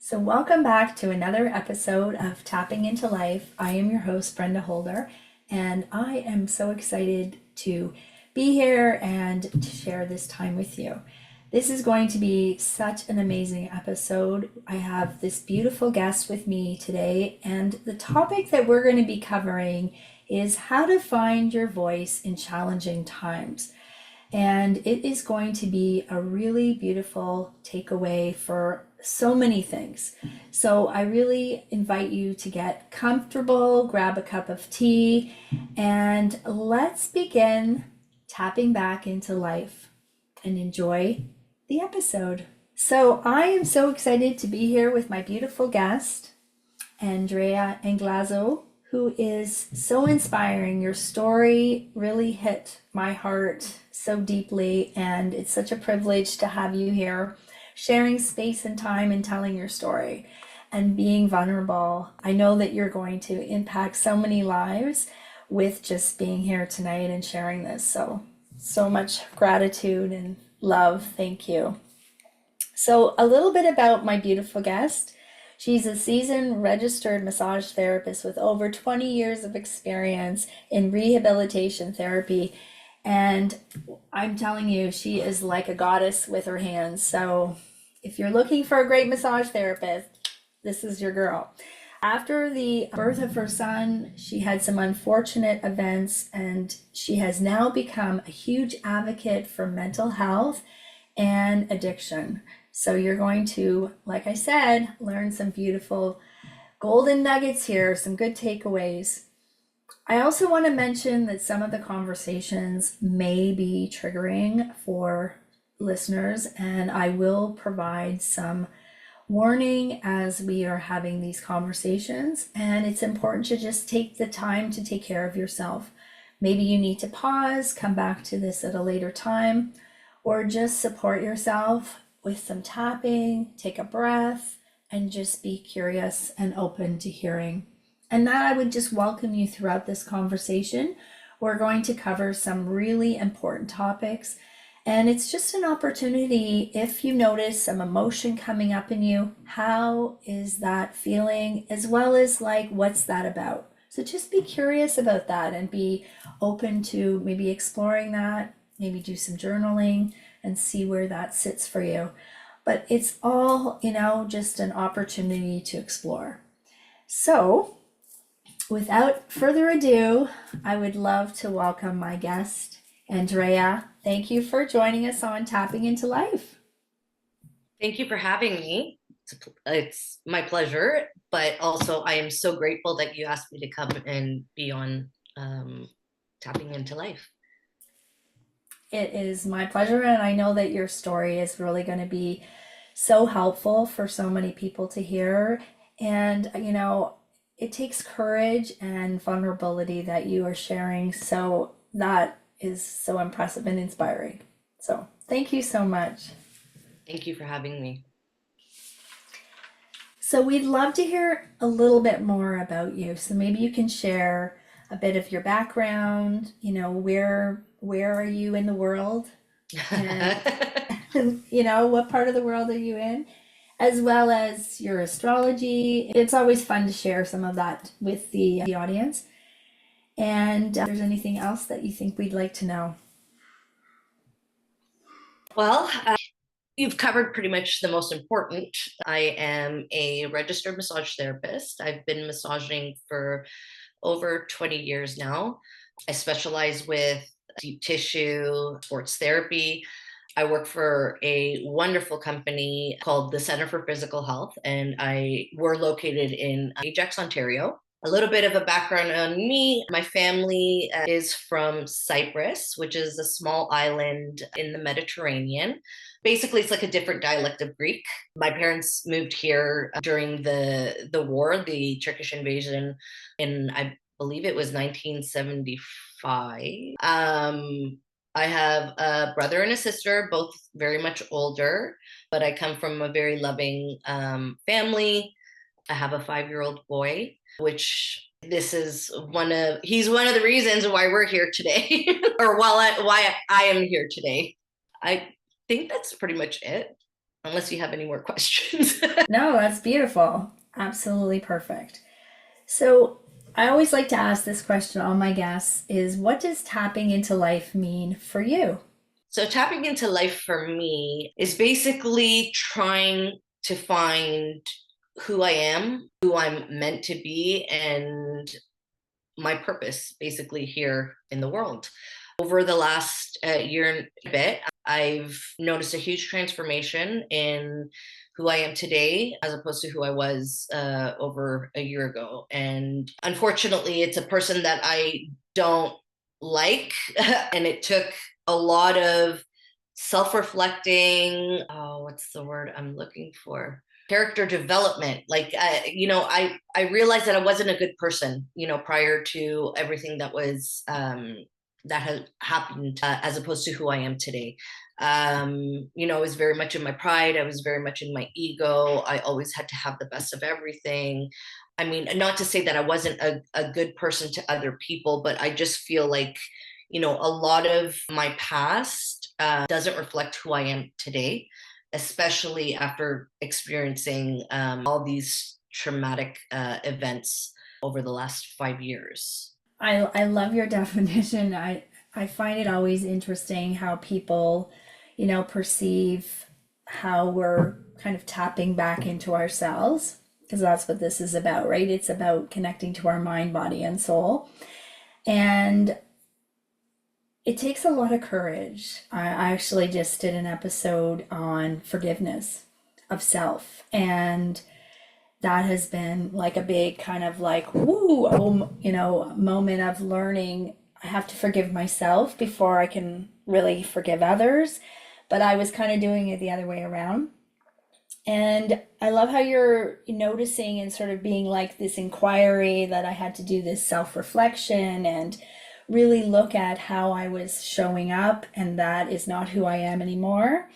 So, welcome back to another episode of Tapping into Life. I am your host, Brenda Holder, and I am so excited to be here and to share this time with you. This is going to be such an amazing episode. I have this beautiful guest with me today, and the topic that we're going to be covering is how to find your voice in challenging times. And it is going to be a really beautiful takeaway for so many things. So I really invite you to get comfortable, grab a cup of tea, and let's begin tapping back into life and enjoy the episode. So I am so excited to be here with my beautiful guest, Andria Englezos, who is so inspiring. Your story really hit my heart so deeply, and it's such a privilege to have you here sharing space and time and telling your story and being vulnerable. I know that you're going to impact so many lives with just being here tonight and sharing this. So much gratitude and love. Thank you. So, a little bit about my beautiful guest. She's a seasoned registered massage therapist with over 20 years of experience in rehabilitation therapy. And I'm telling you, she is like a goddess with her hands. So if you're looking for a great massage therapist, this is your girl. After the birth of her son, she had some unfortunate events, and she has now become a huge advocate for mental health and addiction. So you're going to, like I said, learn some beautiful golden nuggets here, some good takeaways. I also want to mention that some of the conversations may be triggering for listeners, and I will provide some warning as we are having these conversations. And it's important to just take the time to take care of yourself. Maybe you need to pause, come back to this at a later time, or just support yourself with some tapping, take a breath, and just be curious and open to hearing. And that I would just welcome you throughout this conversation. We're going to cover some really important topics. And it's just an opportunity, if you notice some emotion coming up in you, how is that feeling? As well as like, what's that about? So just be curious about that and be open to maybe exploring that, maybe do some journaling and see where that sits for you. But it's all, just an opportunity to explore. So, without further ado, I would love to welcome my guest, Andria. Thank you for joining us on Tapping into Life. Thank you for having me. It's my pleasure, but also I am so grateful that you asked me to come and be on Tapping into Life. It is my pleasure, and I know that your story is really going to be so helpful for so many people to hear. And, it takes courage and vulnerability that you are sharing. So that is so impressive and inspiring. So thank you so much. Thank you for having me. So we'd love to hear a little bit more about you. So maybe you can share a bit of your background, where are you in the world? And what part of the world are you in? As well as your astrology. It's always fun to share some of that with the audience. And if there's anything else that you think we'd like to know. Well, you've covered pretty much the most important. I am a registered massage therapist. I've been massaging for over 20 years now. I specialize with deep tissue, sports therapy. I work for a wonderful company called the Center for Physical Health, and we're located in Ajax, Ontario. A little bit of a background on me. My family is from Cyprus, which is a small island in the Mediterranean. Basically, it's like a different dialect of Greek. My parents moved here during the war, the Turkish invasion in, I believe it was 1975. I have a brother and a sister, both very much older, but I come from a very loving family. I have a 5-year-old boy, which he's one of the reasons why we're here today, or why I am here today. I think that's pretty much it. unless you have any more questions. No, that's beautiful. Absolutely perfect. So, I always like to ask this question to all my guests is what does tapping into life mean for you? So, tapping into life for me is basically trying to find who I am, who I'm meant to be, and my purpose basically here in the world. Over the last year and a bit, I've noticed a huge transformation in who I am today as opposed to who I was over a year ago. And unfortunately, it's a person that I don't like. And it took a lot of self reflecting. Oh, what's the word I'm looking for? Character development. Like I realized that I wasn't a good person, prior to everything that had happened, as opposed to who I am today. I was very much in my pride. I was very much in my ego. I always had to have the best of everything. I mean, not to say that I wasn't a good person to other people, but I just feel like, a lot of my past doesn't reflect who I am today, especially after experiencing all these traumatic events over the last 5 years. I love your definition. I find it always interesting how people, perceive how we're kind of tapping back into ourselves because that's what this is about, right? It's about connecting to our mind, body, and soul. And it takes a lot of courage. I actually just did an episode on forgiveness of self, and that has been like a big kind of like woo, moment of learning. I have to forgive myself before I can really forgive others. But I was kind of doing it the other way around. And I love how you're noticing and sort of being like this inquiry that I had to do this self reflection and really look at how I was showing up, and that is not who I am anymore.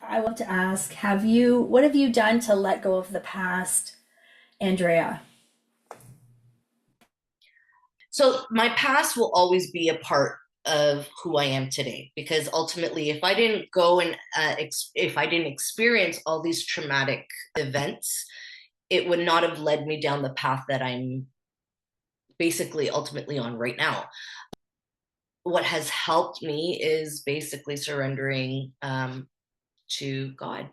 I want to ask, what have you done to let go of the past, Andrea? So my past will always be a part of who I am today, because ultimately, if I didn't go and if I didn't experience all these traumatic events, it would not have led me down the path that I'm basically ultimately on right now. What has helped me is basically surrendering to God,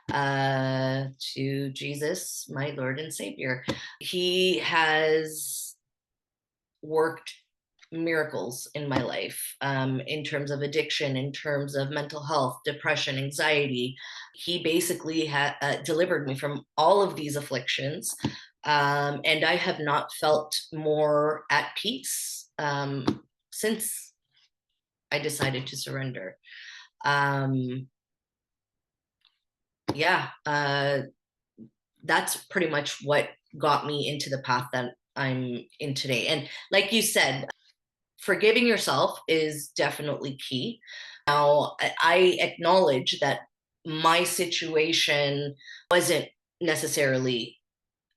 to Jesus, my Lord and Savior. He has worked miracles in my life, in terms of addiction, in terms of mental health, depression, anxiety. He basically delivered me from all of these afflictions. And I have not felt more at peace since I decided to surrender. Um, yeah, that's pretty much what got me into the path that I'm in today. And like you said, forgiving yourself is definitely key. Now, I acknowledge that my situation wasn't necessarily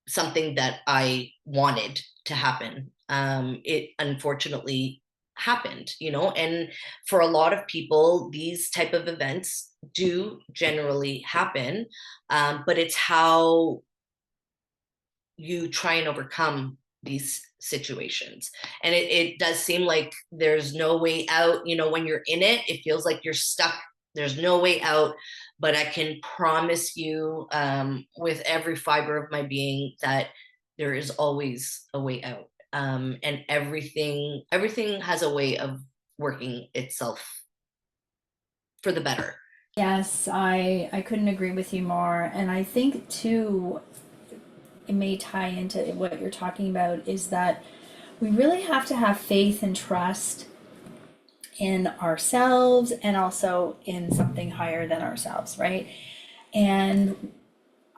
something that I wanted to happen. It unfortunately happened, and for a lot of people, these type of events do generally happen, but it's how you try and overcome these situations. And it does seem like there's no way out. When you're in it, it feels like you're stuck. There's no way out. But I can promise you, with every fiber of my being, that there is always a way out. And everything has a way of working itself for the better. Yes, I couldn't agree with you more. And I think too, it may tie into what you're talking about is that we really have to have faith and trust in ourselves and also in something higher than ourselves, right? And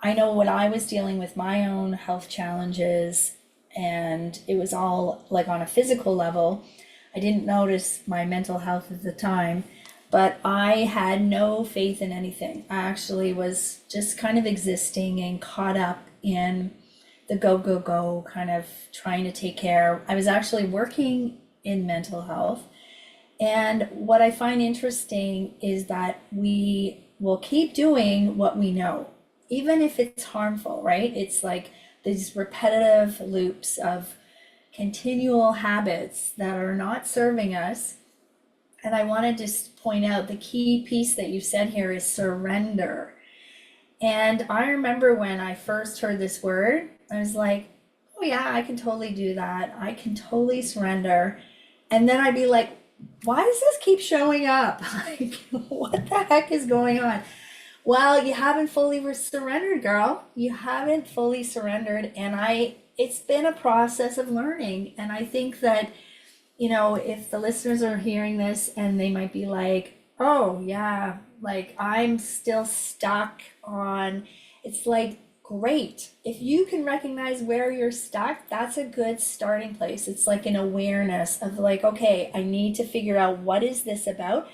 I know when I was dealing with my own health challenges, and it was all like on a physical level, I didn't notice my mental health at the time, but I had no faith in anything. I actually was just kind of existing and caught up in the go, go, go, kind of trying to take care. I was actually working in mental health. And what I find interesting is that we will keep doing what we know, even if it's harmful, right? It's like these repetitive loops of continual habits that are not serving us. And I want to just point out the key piece that you said here is surrender. And I remember when I first heard this word, I was like, oh yeah, I can totally do that. I can totally surrender. And then I'd be like, why does this keep showing up? Like, what the heck is going on? Well, you haven't fully surrendered, girl. You haven't fully surrendered. And it's been a process of learning. And I think that, if the listeners are hearing this and they might be like, oh, yeah, like I'm still stuck on, it's like, great. If you can recognize where you're stuck, that's a good starting place. It's like an awareness of like, okay, I need to figure out what is this about?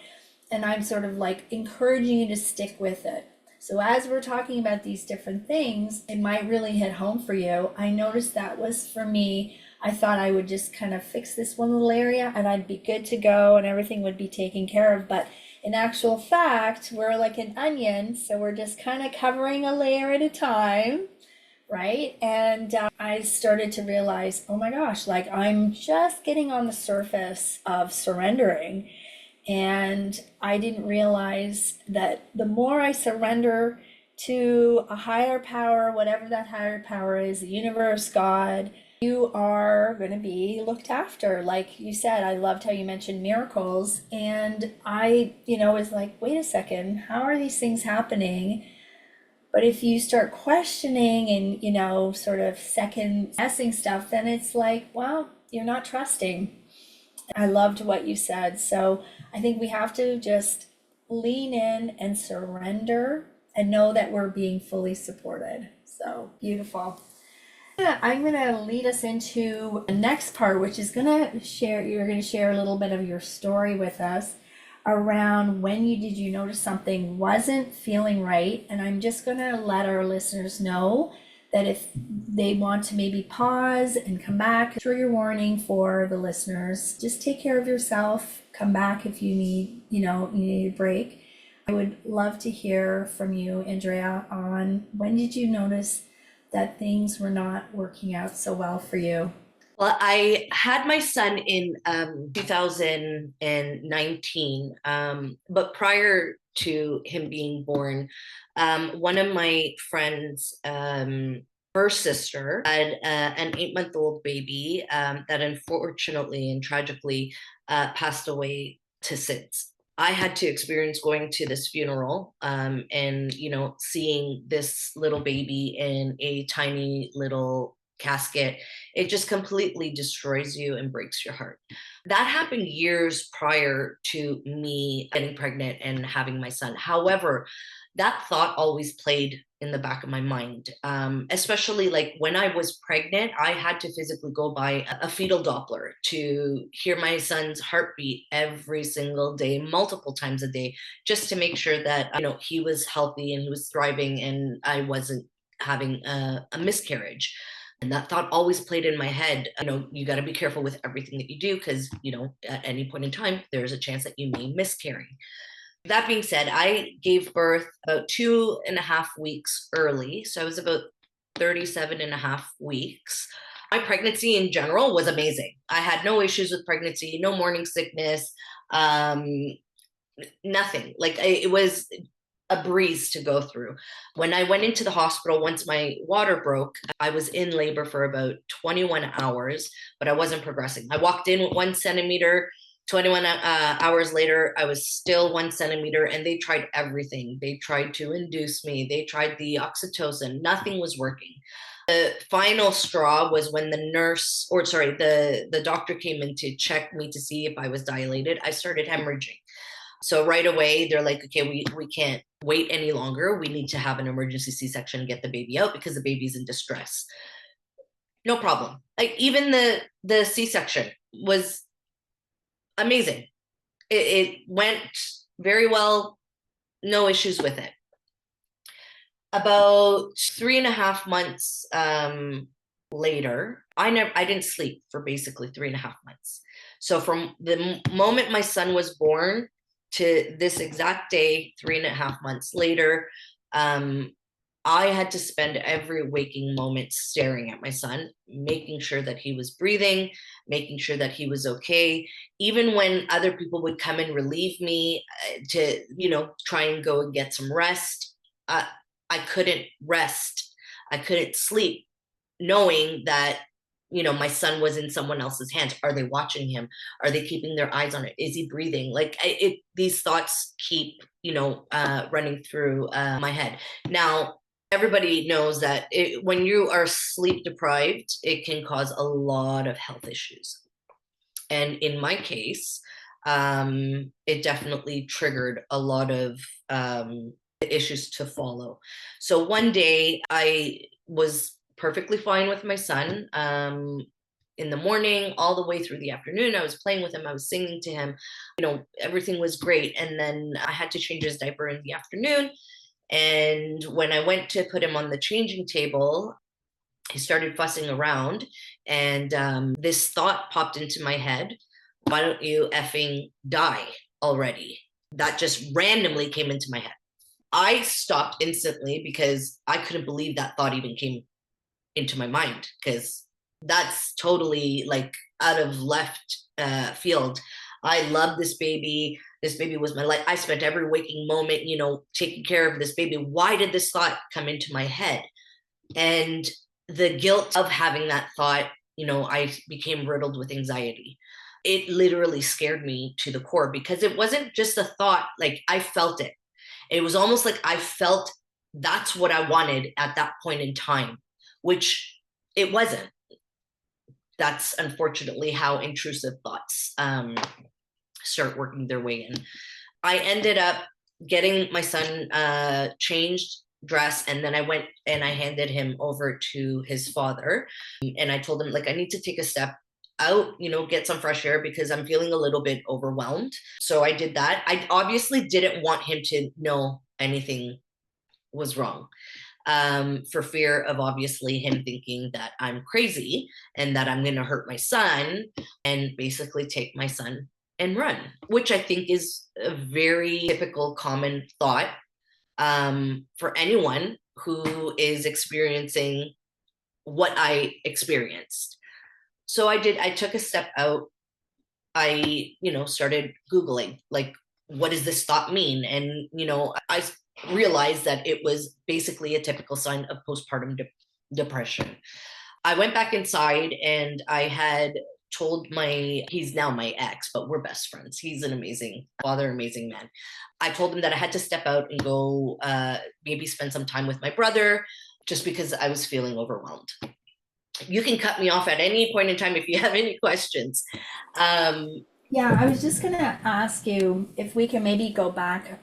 And I'm sort of like encouraging you to stick with it. So as we're talking about these different things, it might really hit home for you. I noticed that was for me. I thought I would just kind of fix this one little area and I'd be good to go and everything would be taken care of. But in actual fact, we're like an onion, so we're just kind of covering a layer at a time, right? And I started to realize, oh my gosh, like I'm just getting on the surface of surrendering. And I didn't realize that the more I surrender to a higher power, whatever that higher power is, the universe, God, you are going to be looked after. Like you said, I loved how you mentioned miracles. And I, was like, wait a second, how are these things happening? But if you start questioning and, sort of second guessing stuff, then it's like, well, you're not trusting. I loved what you said. So I think we have to just lean in and surrender and know that we're being fully supported. So beautiful. I'm going to lead us into the next part, which is you're going to share a little bit of your story with us around when did you notice something wasn't feeling right. And I'm just going to let our listeners know that if they want to maybe pause and come back, trigger warning for the listeners, just take care of yourself, come back if you need, you need a break. I would love to hear from you, Andrea, on when did you notice that things were not working out so well for you? Well, I had my son in 2019, but prior to him being born, one of my friends, her sister, had an 8-month-old baby that unfortunately and tragically passed away to SIDS. I had to experience going to this funeral and, seeing this little baby in a tiny little casket. It just completely destroys you and breaks your heart. That happened years prior to me getting pregnant and having my son. However, that thought always played in the back of my mind, especially like when I was pregnant. I had to physically go buy a fetal Doppler to hear my son's heartbeat every single day, multiple times a day, just to make sure that he was healthy and he was thriving and I wasn't having a miscarriage. And that thought always played in my head. You got to be careful with everything that you do because, at any point in time, there's a chance that you may miscarry. That being said, I gave birth about 2.5 weeks early. So I was about 37.5 weeks. My pregnancy in general was amazing. I had no issues with pregnancy, no morning sickness, nothing. Like it was a breeze to go through. When I went into the hospital, once my water broke, I was in labor for about 21 hours, but I wasn't progressing. I walked in with 1 centimeter. 21 hours later, I was still 1 centimeter, and they tried everything. They tried to induce me. They tried the oxytocin. Nothing was working. The final straw was when the doctor came in to check me to see if I was dilated. I started hemorrhaging. So right away, they're like, okay, we can't wait any longer. We need to have an emergency C-section and get the baby out because the baby's in distress. No problem. Like even the C-section was amazing. It went very well, no issues with it. About 3.5 months later, I didn't sleep for basically 3.5 months. So from the moment my son was born to this exact day, 3.5 months later, I had to spend every waking moment staring at my son, making sure that he was breathing, making sure that he was okay. Even when other people would come and relieve me to, try and go and get some rest, I couldn't rest. I couldn't sleep, knowing that, my son was in someone else's hands. Are they watching him? Are they keeping their eyes on it? Is he breathing? Like these thoughts keep, running through my head. Now, everybody knows that when you are sleep deprived, it can cause a lot of health issues. And in my case, it definitely triggered a lot of issues to follow. So one day I was perfectly fine with my son. In the morning, all the way through the afternoon, I was playing with him. I was singing to him. Everything was great. And then I had to change his diaper in the afternoon. And when I went to put him on the changing table, he started fussing around. And this thought popped into my head: why don't you effing die already? That just randomly came into my head. I stopped instantly because I couldn't believe that thought even came into my mind, because that's totally like out of left field. I love this baby. This baby was my life. I spent every waking moment, taking care of this baby. Why did this thought come into my head? And the guilt of having that thought, I became riddled with anxiety. It literally scared me to the core, because it wasn't just a thought. Like, I felt it. It was almost like I felt that's what I wanted at that point in time, which it wasn't. That's unfortunately how intrusive thoughts start working their way in. I ended up getting my son changed, dressed, and then I went and I handed him over to his father. And I told him, like, I need to take a step out, get some fresh air, because I'm feeling a little bit overwhelmed. So I did that. I obviously didn't want him to know anything was wrong, for fear of obviously him thinking that I'm crazy and that I'm going to hurt my son and basically take my son and run, which I think is a very typical common thought for anyone who is experiencing what I experienced. So I took a step out. I, started Googling, like, what does this thought mean? And, I realized that it was basically a typical sign of postpartum depression. I went back inside and I had told he's now my ex, but we're best friends. He's an amazing father, amazing man. I told him that I had to step out and go maybe spend some time with my brother, just because I was feeling overwhelmed. You can cut me off at any point in time if you have any questions. Yeah, I was just gonna ask you if we can maybe go back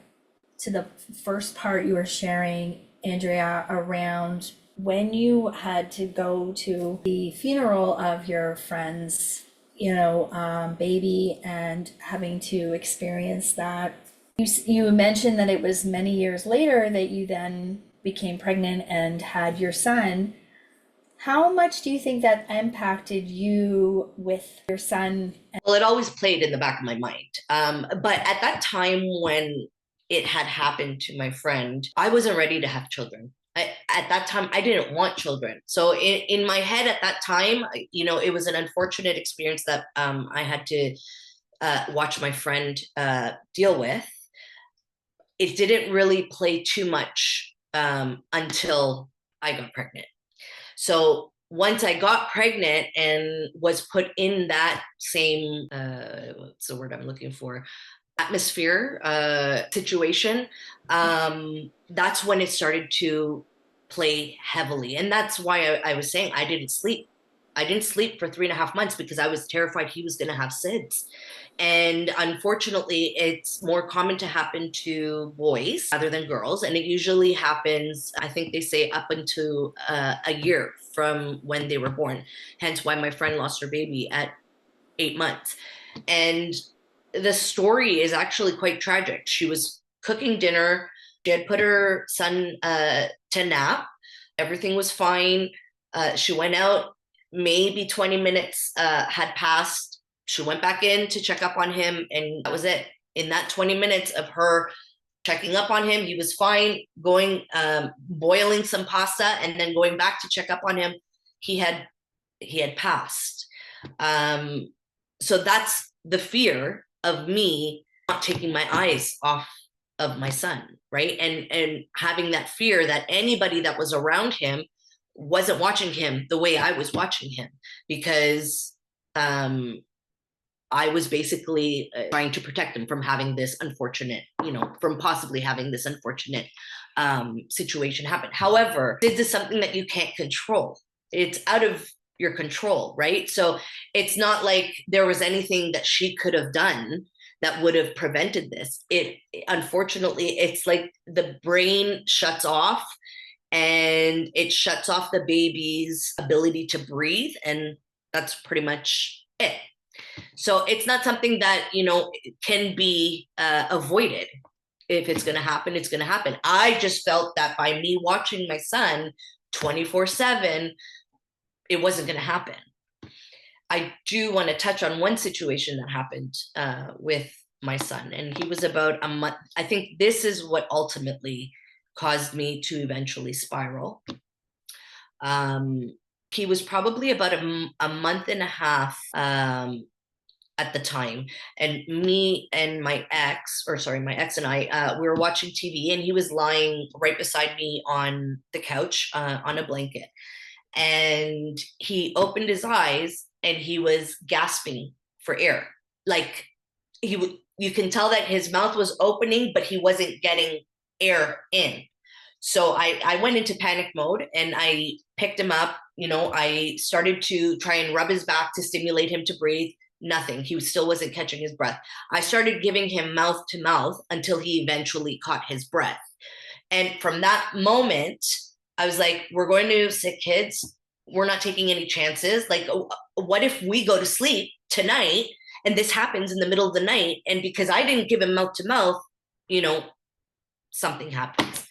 to the first part you were sharing, Andrea, around when you had to go to the funeral of your friend's, baby, and having to experience that. You mentioned that it was many years later that you then became pregnant and had your son. How much do you think that impacted you with your son? Well, it always played in the back of my mind. But at that time when it had happened to my friend, I wasn't ready to have children. At that time, I didn't want children. So in my head at that time, it was an unfortunate experience that I had to watch my friend deal with. It didn't really play too much until I got pregnant. So once I got pregnant and was put in that same, what's the word I'm looking for, atmosphere, situation, that's when it started to play heavily. And that's why I was saying I didn't sleep. I didn't sleep for 3.5 months because I was terrified he was going to have SIDS. And unfortunately, it's more common to happen to boys rather than girls. And it usually happens, I think they say, up until a year from when they were born. Hence why my friend lost her baby at 8 months. And the story is actually quite tragic. She was cooking dinner. She had put her son to nap. Everything was fine. She went out. Maybe 20 minutes had passed. She went back in to check up on him, and that was it. in that 20 minutes of her checking up on him, he was fine, going, boiling some pasta and then going back to check up on him, he had passed. So that's the fear of me not taking my eyes off of my son, right? And having that fear that anybody that was around him wasn't watching him the way I was watching him, because I was basically trying to protect him from having this unfortunate, from possibly having this unfortunate situation happen. However, this is something that you can't control. It's out of your control, right? So it's not like there was anything that she could have done that would have prevented this. Unfortunately, it's like the brain shuts off, and it shuts off the baby's ability to breathe, and that's pretty much it. So it's not something that, can be avoided. If it's going to happen, it's going to happen. I just felt that by me watching my son 24/7, it wasn't going to happen. I do want to touch on one situation that happened with my son, and he was about a month. I think this is what ultimately caused me to eventually spiral. He was probably about a month and a half at the time, and me and my ex and I, we were watching TV, and he was lying right beside me on the couch on a blanket, and he opened his eyes and he was gasping for air. Like you can tell that his mouth was opening, but he wasn't getting air in. So I went into panic mode, and I picked him up. I started to try and rub his back to stimulate him to breathe. Nothing. He still wasn't catching his breath. I started giving him mouth to mouth until he eventually caught his breath. And from that moment, I was like, we're going to sick kids. We're not taking any chances. Like, what if we go to sleep tonight and this happens in the middle of the night? And because I didn't give him mouth to mouth, something happens.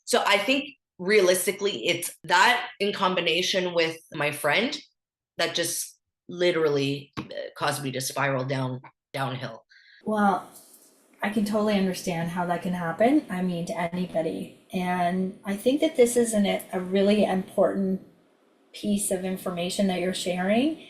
So I think realistically, it's that in combination with my friend that just literally caused me to spiral downhill. Well, I can totally understand how that can happen. I mean, to anybody. And I think that this is a really important piece of information that you're sharing.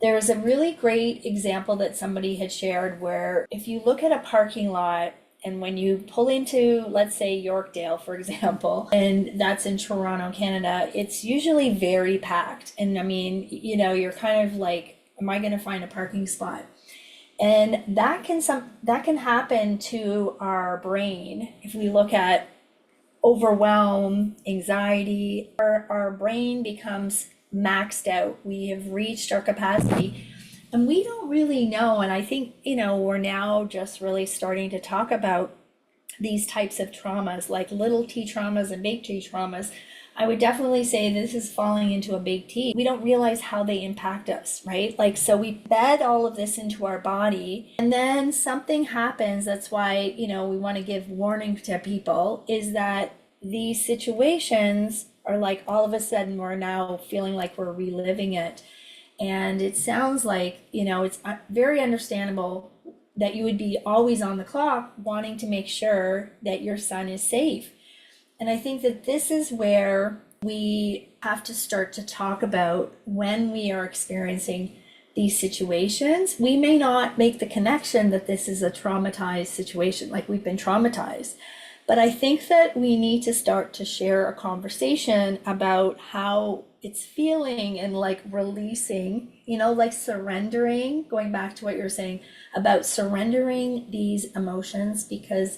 There's a really great example that somebody had shared where if you look at a parking lot, and when you pull into, let's say, Yorkdale, for example, and that's in Toronto, Canada, it's usually very packed. And I mean, you're kind of like, am I going to find a parking spot? And that can happen to our brain if we look at overwhelm, anxiety. Our brain becomes maxed out. We have reached our capacity. And we don't really know, and I think, we're now just really starting to talk about these types of traumas, like little t traumas and big T traumas. I would definitely say this is falling into a big T. We don't realize how they impact us, right? Like, so we bed all of this into our body, and then something happens. That's why, we want to give warning to people, is that these situations are like all of a sudden we're now feeling like we're reliving it. And it sounds like, it's very understandable that you would be always on the clock wanting to make sure that your son is safe. And I think that this is where we have to start to talk about when we are experiencing these situations. We may not make the connection that this is a traumatized situation, like we've been traumatized. But I think that we need to start to share a conversation about how it's feeling and like releasing, like surrendering, going back to what you're saying about surrendering these emotions, because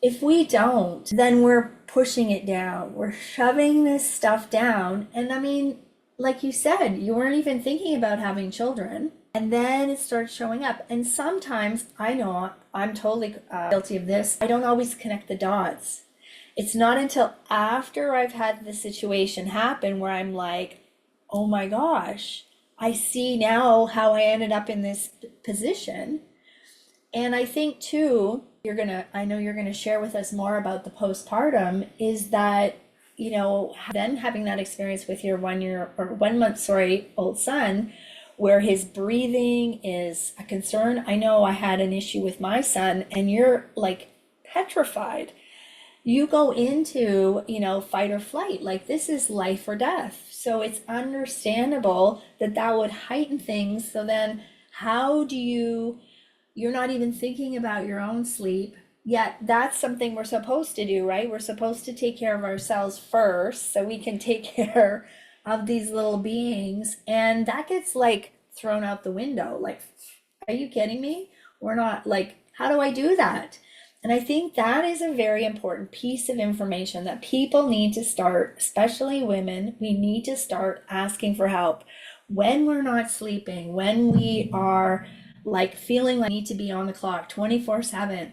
if we don't, then we're pushing it down. We're shoving this stuff down. And I mean, like you said, you weren't even thinking about having children. And then it starts showing up. And sometimes, I know I'm totally guilty of this, I don't always connect the dots. It's not until after I've had the situation happen where I'm like, oh my gosh, I see now how I ended up in this position. And I think too, I know you're gonna share with us more about the postpartum, is that, then having that experience with your 1 year or 1 month, old son, where his breathing is a concern. I know I had an issue with my son, and you're like petrified. You go into, fight or flight, like this is life or death. So it's understandable that that would heighten things. So then, how do you're not even thinking about your own sleep? Yet that's something we're supposed to do, right? We're supposed to take care of ourselves first so we can take care of these little beings. And that gets like thrown out the window. Like, are you kidding me? We're not like, how do I do that? And I think that is a very important piece of information that people need to start, especially women. We need to start asking for help when we're not sleeping, when we are like feeling like we need to be on the clock 24/7.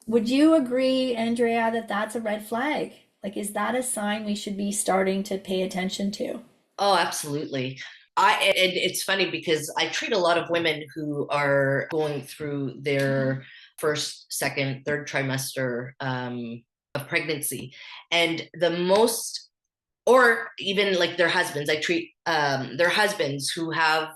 Would you agree, Andrea, that that's a red flag? Like, is that a sign we should be starting to pay attention to? Oh, absolutely. And it's funny because I treat a lot of women who are going through their first, second, third trimester of pregnancy, and the most, or even like their husbands. I treat their husbands who have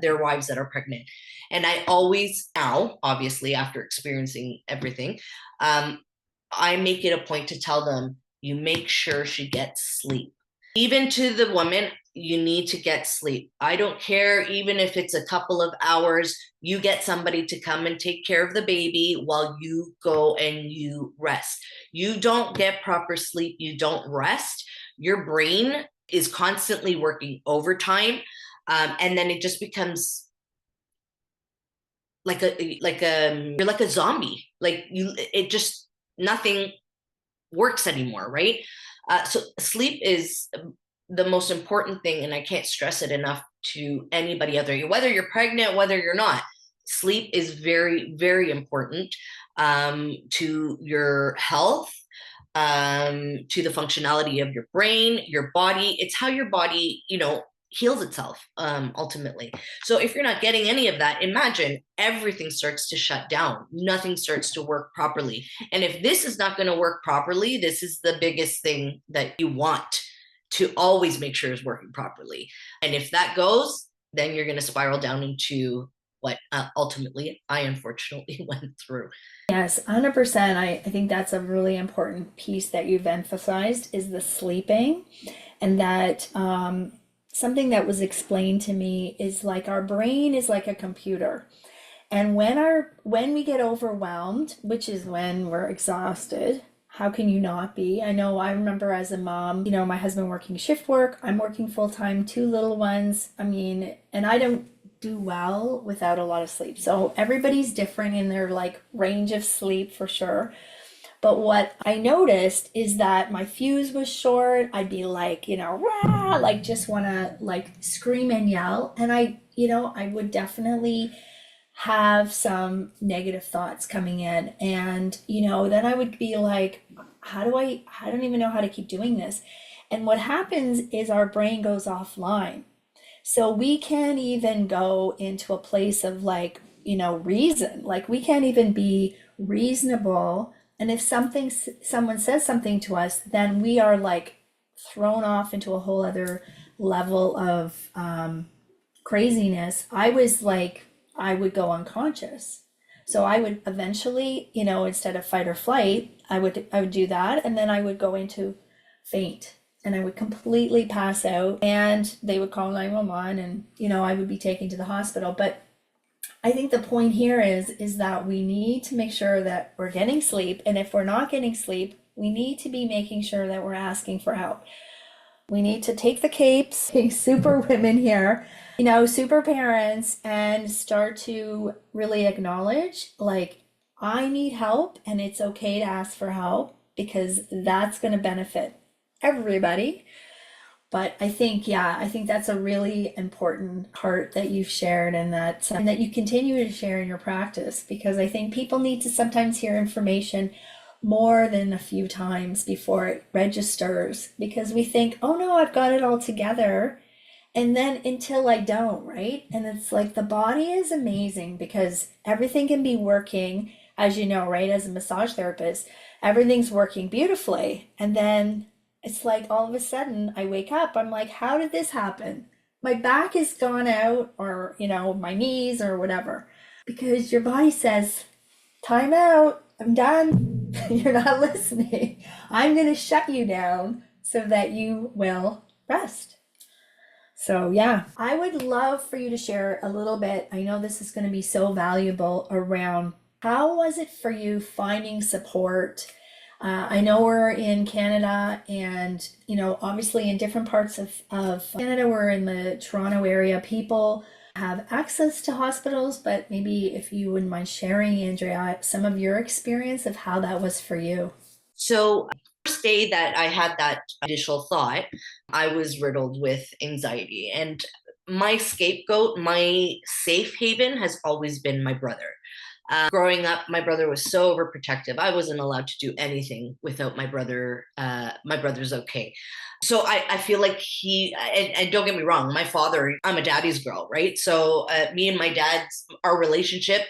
their wives that are pregnant, and I always now, obviously, after experiencing everything, I make it a point to tell them, you make sure she gets sleep. Even to the woman, you need to get sleep. I don't care, even if it's a couple of hours, you get somebody to come and take care of the baby while you go and you rest. You don't get proper sleep, you don't rest, your brain is constantly working overtime. And then it just becomes you're like a zombie. Like it just, nothing works anymore, right? So sleep is the most important thing, and I can't stress it enough to anybody out there, whether you're pregnant, whether you're not. Sleep is very, very important to your health, to the functionality of your brain, your body. It's how your body, heals itself ultimately. So if you're not getting any of that, imagine everything starts to shut down. Nothing starts to work properly. And if this is not going to work properly, this is the biggest thing that you want to always make sure is working properly. And if that goes, then you're going to spiral down into what ultimately I unfortunately went through. Yes, 100%. I think that's a really important piece that you've emphasized is the sleeping, and that something that was explained to me is like our brain is like a computer. And when we get overwhelmed, which is when we're exhausted, how can you not be? I know I remember as a mom, my husband working shift work, I'm working full time, two little ones. I mean, and I don't do well without a lot of sleep. So everybody's different in their like range of sleep for sure. But what I noticed is that my fuse was short. I'd be like, rah, like just want to like scream and yell. And I would definitely have some negative thoughts coming in. And, then I would be like, I don't even know how to keep doing this. And what happens is our brain goes offline. So we can't even go into a place of like, reason. Like we can't even be reasonable. And if someone says something to us, then we are like thrown off into a whole other level of craziness. I would go unconscious. So I would eventually, instead of fight or flight, I would do that, and then I would go into faint, and I would completely pass out, and they would call 911, and I would be taken to the hospital. But I think the point here is that we need to make sure that we're getting sleep, and if we're not getting sleep, we need to be making sure that we're asking for help. We need to take the capes, being super women here, super parents, and start to really acknowledge, like, I need help, and it's okay to ask for help because that's going to benefit everybody. But I think that's a really important part that you've shared, and that you continue to share in your practice, because I think people need to sometimes hear information more than a few times before it registers, because we think, oh no, I've got it all together. And then until I don't, right? And it's like the body is amazing because everything can be working, as you know, right? As a massage therapist, everything's working beautifully. And then it's like all of a sudden I wake up, I'm like, how did this happen? my back is gone out, or, my knees or whatever, because your body says, time out, I'm done. You're not listening. I'm going to shut you down so that you will rest. So, yeah, I would love for you to share a little bit. I know this is going to be so valuable around how was it for you finding support? I know we're in Canada, and, obviously in different parts of Canada, we're in the Toronto area, people have access to hospitals, but maybe if you wouldn't mind sharing, Andrea, some of your experience of how that was for you. So, first day that I had that initial thought, I was riddled with anxiety. And my scapegoat, my safe haven has always been my brother. Growing up, my brother was so overprotective. I wasn't allowed to do anything without my brother. My brother's okay. So I feel like and don't get me wrong, my father, I'm a daddy's girl, right? So me and my dad's, our relationship,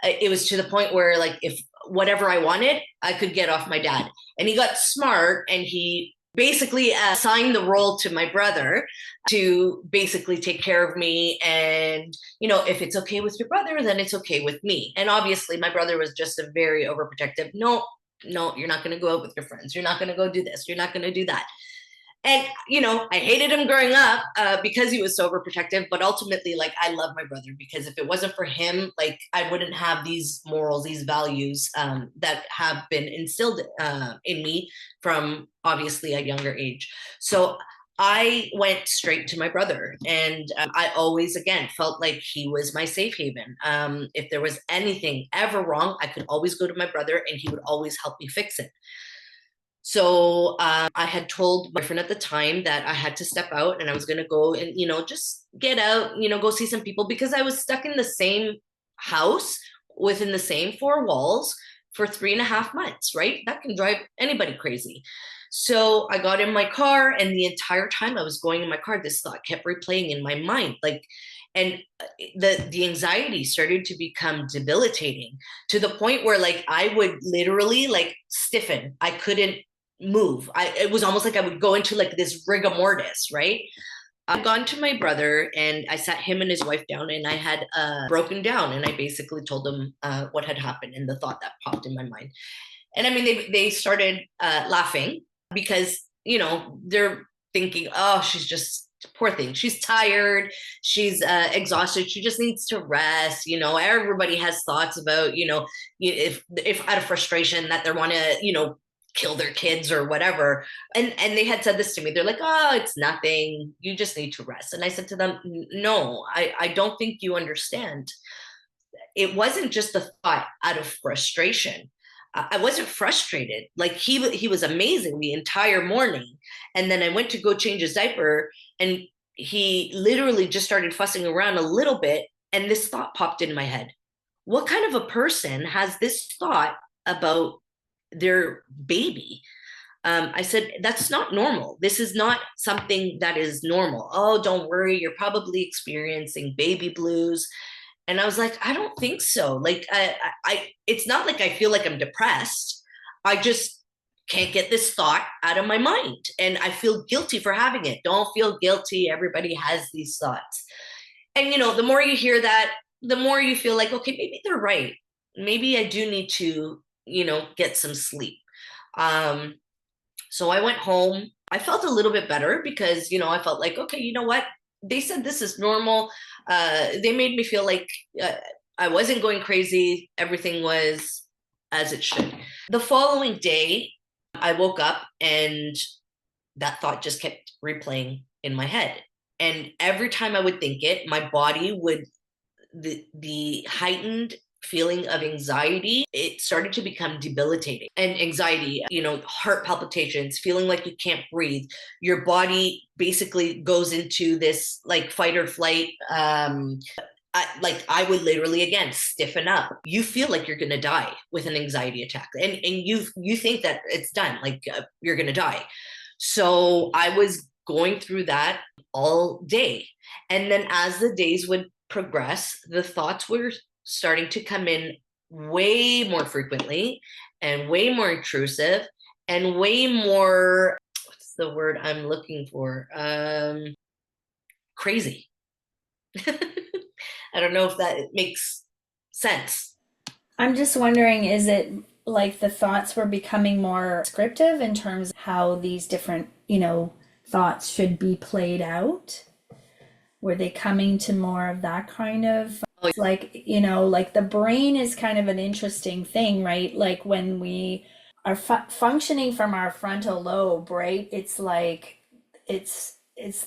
it was to the point where, like, if whatever I wanted, I could get off my dad. And he got smart, and he basically assigned the role to my brother to basically take care of me. And, if it's okay with your brother, then it's okay with me. And obviously, my brother was just a very overprotective. No, no, you're not going to go out with your friends. You're not going to go do this. You're not going to do that. And, I hated him growing up because he was so overprotective. But ultimately, like, I love my brother, because if it wasn't for him, like, I wouldn't have these morals, these values that have been instilled in me from obviously a younger age. So I went straight to my brother, and I always, again, felt like he was my safe haven. If there was anything ever wrong, I could always go to my brother, and he would always help me fix it. So I had told my friend at the time that I had to step out, and I was going to go and, just get out, go see some people, because I was stuck in the same house within the same four walls for 3.5 months, right? That can drive anybody crazy. So I got in my car, and the entire time I was going in my car, this thought kept replaying in my mind. Like, and the anxiety started to become debilitating, to the point where, like, I would literally, like, stiffen. I couldn't move. It was almost like I would go into, like, this rigor mortis, right? I'd gone to my brother, and I sat him and his wife down, and I had broken down, and I basically told them what had happened and the thought that popped in my mind. And I mean, they started laughing, because, they're thinking, oh, she's just, poor thing. She's tired. She's exhausted. She just needs to rest. Everybody has thoughts about, if out of frustration that they want to, kill their kids or whatever. And they had said this to me. They're like, oh, it's nothing. You just need to rest. And I said to them, no, I don't think you understand. It wasn't just a thought out of frustration. I wasn't frustrated. Like, he was amazing the entire morning. And then I went to go change his diaper, and he literally just started fussing around a little bit. And this thought popped in my head. What kind of a person has this thought about their baby? I said, that's not normal. This is not something that is normal. Oh, don't worry. You're probably experiencing baby blues. And I was like, I don't think so. Like, it's not like I feel like I'm depressed. I just can't get this thought out of my mind. And I feel guilty for having it. Don't feel guilty. Everybody has these thoughts. And, the more you hear that, the more you feel like, okay, maybe they're right. Maybe I do need to, get some sleep. So I went home. I felt a little bit better, because, I felt like, okay, you know what? They said this is normal. They made me feel like I wasn't going crazy. Everything was as it should. The following day, I woke up, and that thought just kept replaying in my head. And every time I would think it, my body would, the heightened feeling of anxiety, it started to become debilitating. And anxiety, heart palpitations, feeling like you can't breathe. Your body basically goes into this, like, fight or flight. I would literally, again, stiffen up. You feel like you're gonna die with an anxiety attack, and you think that it's done, like, you're gonna die. So I was going through that all day, and then as the days would progress, the thoughts were starting to come in way more frequently, and way more intrusive, and way more, what's the word I'm looking for? crazy. I don't know if that makes sense. I'm just wondering, is it like the thoughts were becoming more descriptive in terms of how these different, thoughts should be played out? Were they coming to more of that kind of Oh, like, like the brain is kind of an interesting thing, right? Like when we are functioning from our frontal lobe, right? It's like it's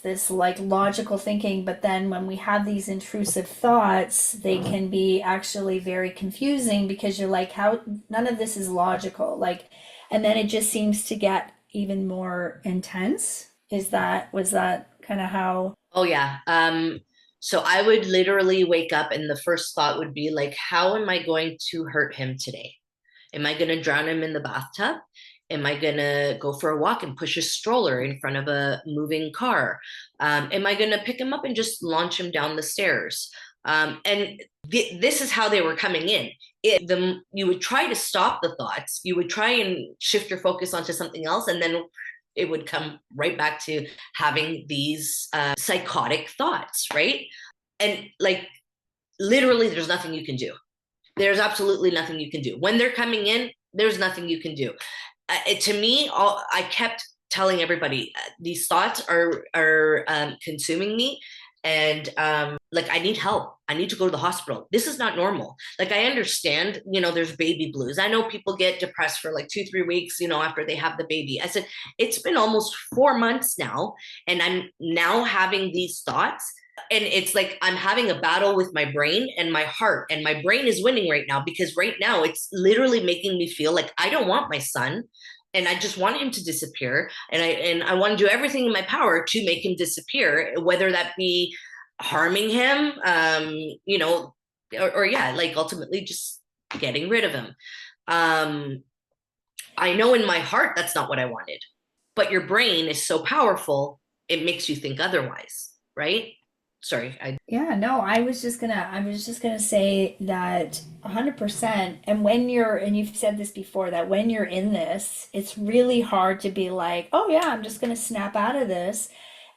this like logical thinking, but then when we have these intrusive thoughts, they can be actually very confusing because you're like, how none of this is logical. Like, and then it just seems to get even more intense. Was that kind of how? oh yeah. So I would literally wake up and the first thought would be like, how am I going to hurt him today? Am I going to drown him in the bathtub? Am I going to go for a walk and push a stroller in front of a moving car? Am I going to pick him up and just launch him down the stairs? And this is how they were coming in. You would try to stop the thoughts. You would try and shift your focus onto something else, and then it would come right back to having these psychotic thoughts, right? And like literally, there's nothing you can do. There's absolutely nothing you can do. When they're coming in, there's nothing you can do. To me, I kept telling everybody these thoughts are consuming me, and like I need help. I need to go to the hospital. This is not normal. Like I understand, there's baby blues. I know people get depressed for like 2-3 weeks, after they have the baby. I said it's been almost 4 months now, and I'm now having these thoughts. And it's like I'm having a battle with my brain and my heart, and my brain is winning right now because right now it's literally making me feel like I don't want my son, and I just want him to disappear, and I want to do everything in my power to make him disappear, whether that be harming him, or yeah, like ultimately just getting rid of him. I know in my heart that's not what I wanted, but your brain is so powerful, it makes you think otherwise, right? Sorry, Yeah, no, I was just gonna say that 100%. And and you've said this before, that when you're in this, it's really hard to be like, oh yeah, I'm just gonna snap out of this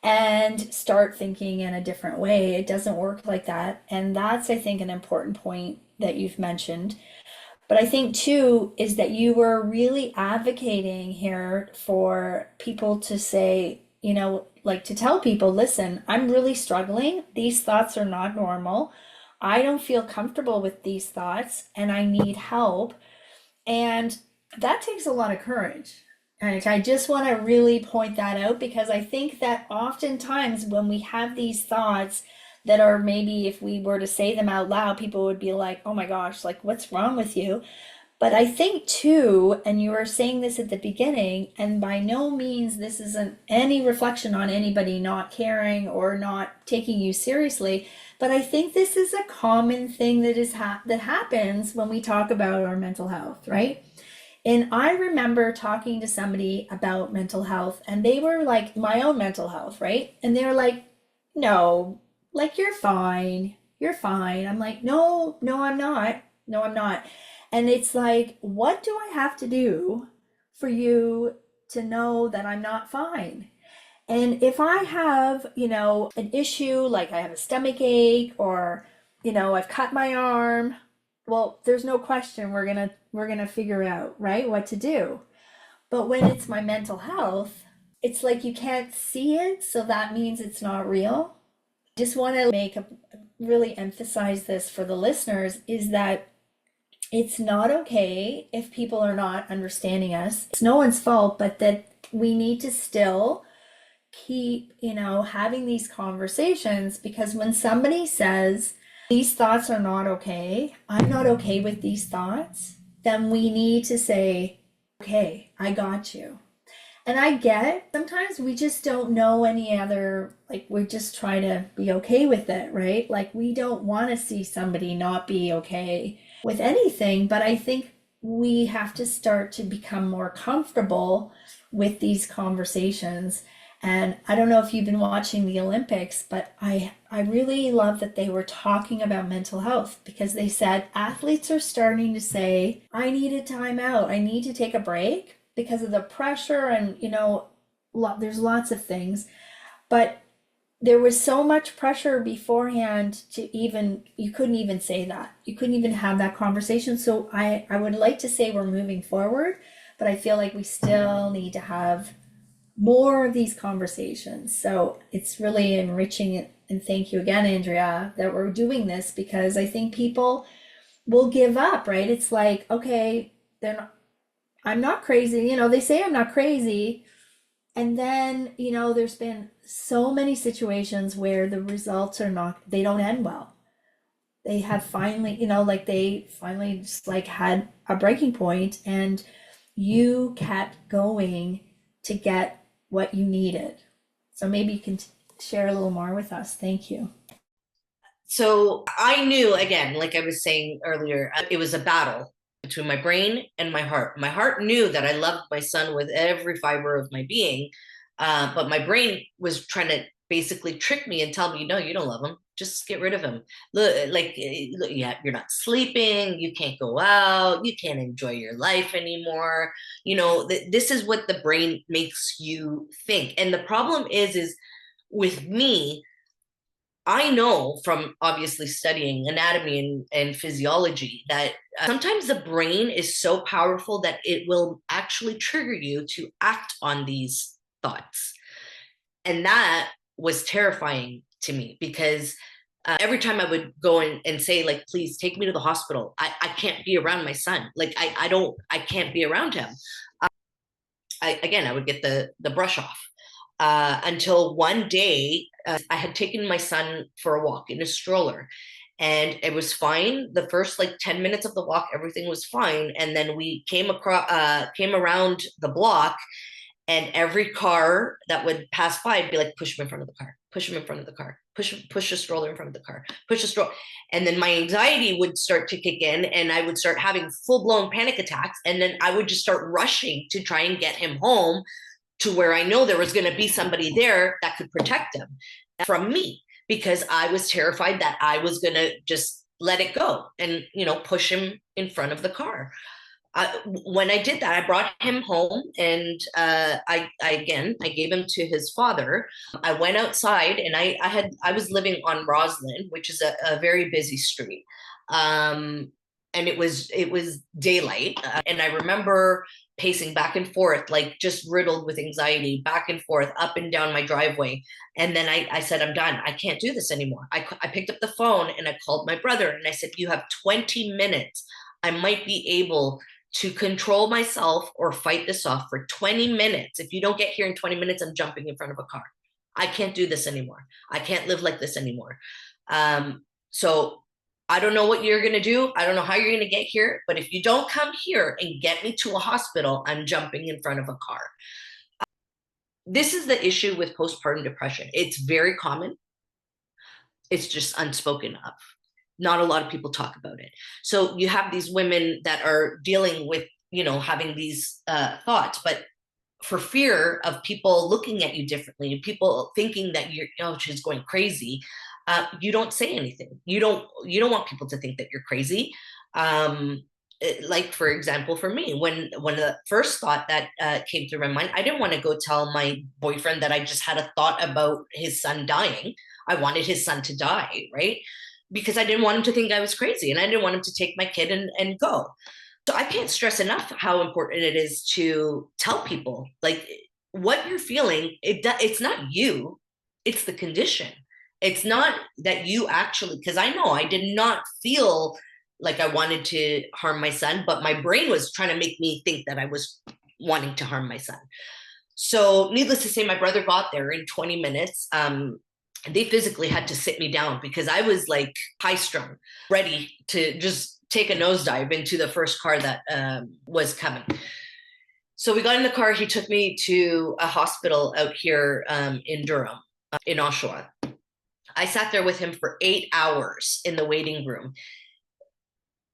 and start thinking in a different way. It doesn't work like that. And that's, I think, an important point that you've mentioned. But I think too is that you were really advocating here for people to say, like to tell people, listen, I'm really struggling. These thoughts are not normal. I don't feel comfortable with these thoughts and I need help. And that takes a lot of courage. And I just want to really point that out because I think that oftentimes when we have these thoughts that are maybe if we were to say them out loud, people would be like, oh my gosh, like what's wrong with you? But I think too, and you were saying this at the beginning, and by no means this isn't any reflection on anybody not caring or not taking you seriously, but I think this is a common thing that happens when we talk about our mental health, right? And I remember talking to somebody about mental health, and they were like, my own mental health, right? And they were like, no, like you're fine. You're fine. I'm like, no, no, I'm not. No, I'm not. And it's like, what do I have to do for you to know that I'm not fine? And if I have, an issue, like I have a stomach ache or, I've cut my arm, well, there's no question we're gonna figure out, right, what to do. But when it's my mental health, it's like you can't see it, so that means it's not real. Just want to really emphasize this for the listeners is that it's not okay if people are not understanding us. It's no one's fault, but that we need to still keep, having these conversations because when somebody says these thoughts are not okay, I'm not okay with these thoughts, then we need to say, okay, I got you. And I get sometimes we just don't know any other, like we just try to be okay with it, right? Like we don't want to see somebody not be okay with anything, but I think we have to start to become more comfortable with these conversations. And I don't know if you've been watching the Olympics, but I really love that they were talking about mental health because they said athletes are starting to say, I need a timeout. I need to take a break because of the pressure and there's lots of things. But there was so much pressure beforehand to even, you couldn't even say that. You couldn't even have that conversation. So I would like to say we're moving forward, but I feel like we still need to have more of these conversations. So it's really enriching, and thank you again, Andrea, that we're doing this, because I think people will give up, right? It's like, okay, they're not, I'm not crazy. They say I'm not crazy. And then, there's been so many situations where the results are not, they don't end well. They have finally, like they finally just like had a breaking point, and you kept going to get what you needed. So maybe you can share a little more with us. Thank you. So I knew, again, like I was saying earlier, it was a battle between my brain and my heart. My heart knew that I loved my son with every fiber of my being, but my brain was trying to basically trick me and tell me, no, you don't love him. Just get rid of him. Look, like, look, yeah, you're not sleeping. You can't go out. You can't enjoy your life anymore. This is what the brain makes you think. And the problem is with me, I know from obviously studying anatomy and physiology that sometimes the brain is so powerful that it will actually trigger you to act on these thoughts. And that was terrifying to me because every time I would go and say, like, please take me to the hospital, I can't be around my son. Like, I can't be around him. I would get the brush off. Until one day, I had taken my son for a walk in a stroller, and it was fine. The first like 10 minutes of the walk, everything was fine. And then we came around the block, and every car that would pass by would be like, push him in front of the car, push him in front of the car, push a stroller in front of the car, push a stroller. And then my anxiety would start to kick in, and I would start having full-blown panic attacks. And then I would just start rushing to try and get him home to where I know there was going to be somebody there that could protect him from me, because I was terrified that I was going to just let it go and, push him in front of the car. When I did that, I brought him home, and I gave him to his father. I went outside, and I was living on Roslyn, which is a very busy street. And it was daylight, and I remember pacing back and forth, like just riddled with anxiety, back and forth, up and down my driveway. And then I said, I'm done. I can't do this anymore. I picked up the phone and I called my brother, and I said, you have 20 minutes. I might be able to control myself or fight this off for 20 minutes. If you don't get here in 20 minutes, I'm jumping in front of a car. I can't do this anymore. I can't live like this anymore. So I don't know what you're going to do. I don't know how you're going to get here. But if you don't come here and get me to a hospital, I'm jumping in front of a car. This is the issue with postpartum depression. It's very common. It's just unspoken of. Not a lot of people talk about it. So you have these women that are dealing with, having these thoughts, but for fear of people looking at you differently, people thinking that she's going crazy, you don't say anything. You don't want people to think that you're crazy. Like, for example, for me, when the first thought that came through my mind, I didn't want to go tell my boyfriend that I just had a thought about his son dying. I wanted his son to die, right? Because I didn't want him to think I was crazy, and I didn't want him to take my kid and go. So I can't stress enough how important it is to tell people, like, what you're feeling. It's not you, it's the condition. It's not that you actually, because I know I did not feel like I wanted to harm my son, but my brain was trying to make me think that I was wanting to harm my son. So needless to say, my brother got there in 20 minutes. They physically had to sit me down because I was like high strung, ready to just take a nosedive into the first car that was coming. So we got in the car. He took me to a hospital out here in Durham, in Oshawa. I sat there with him for 8 hours in the waiting room.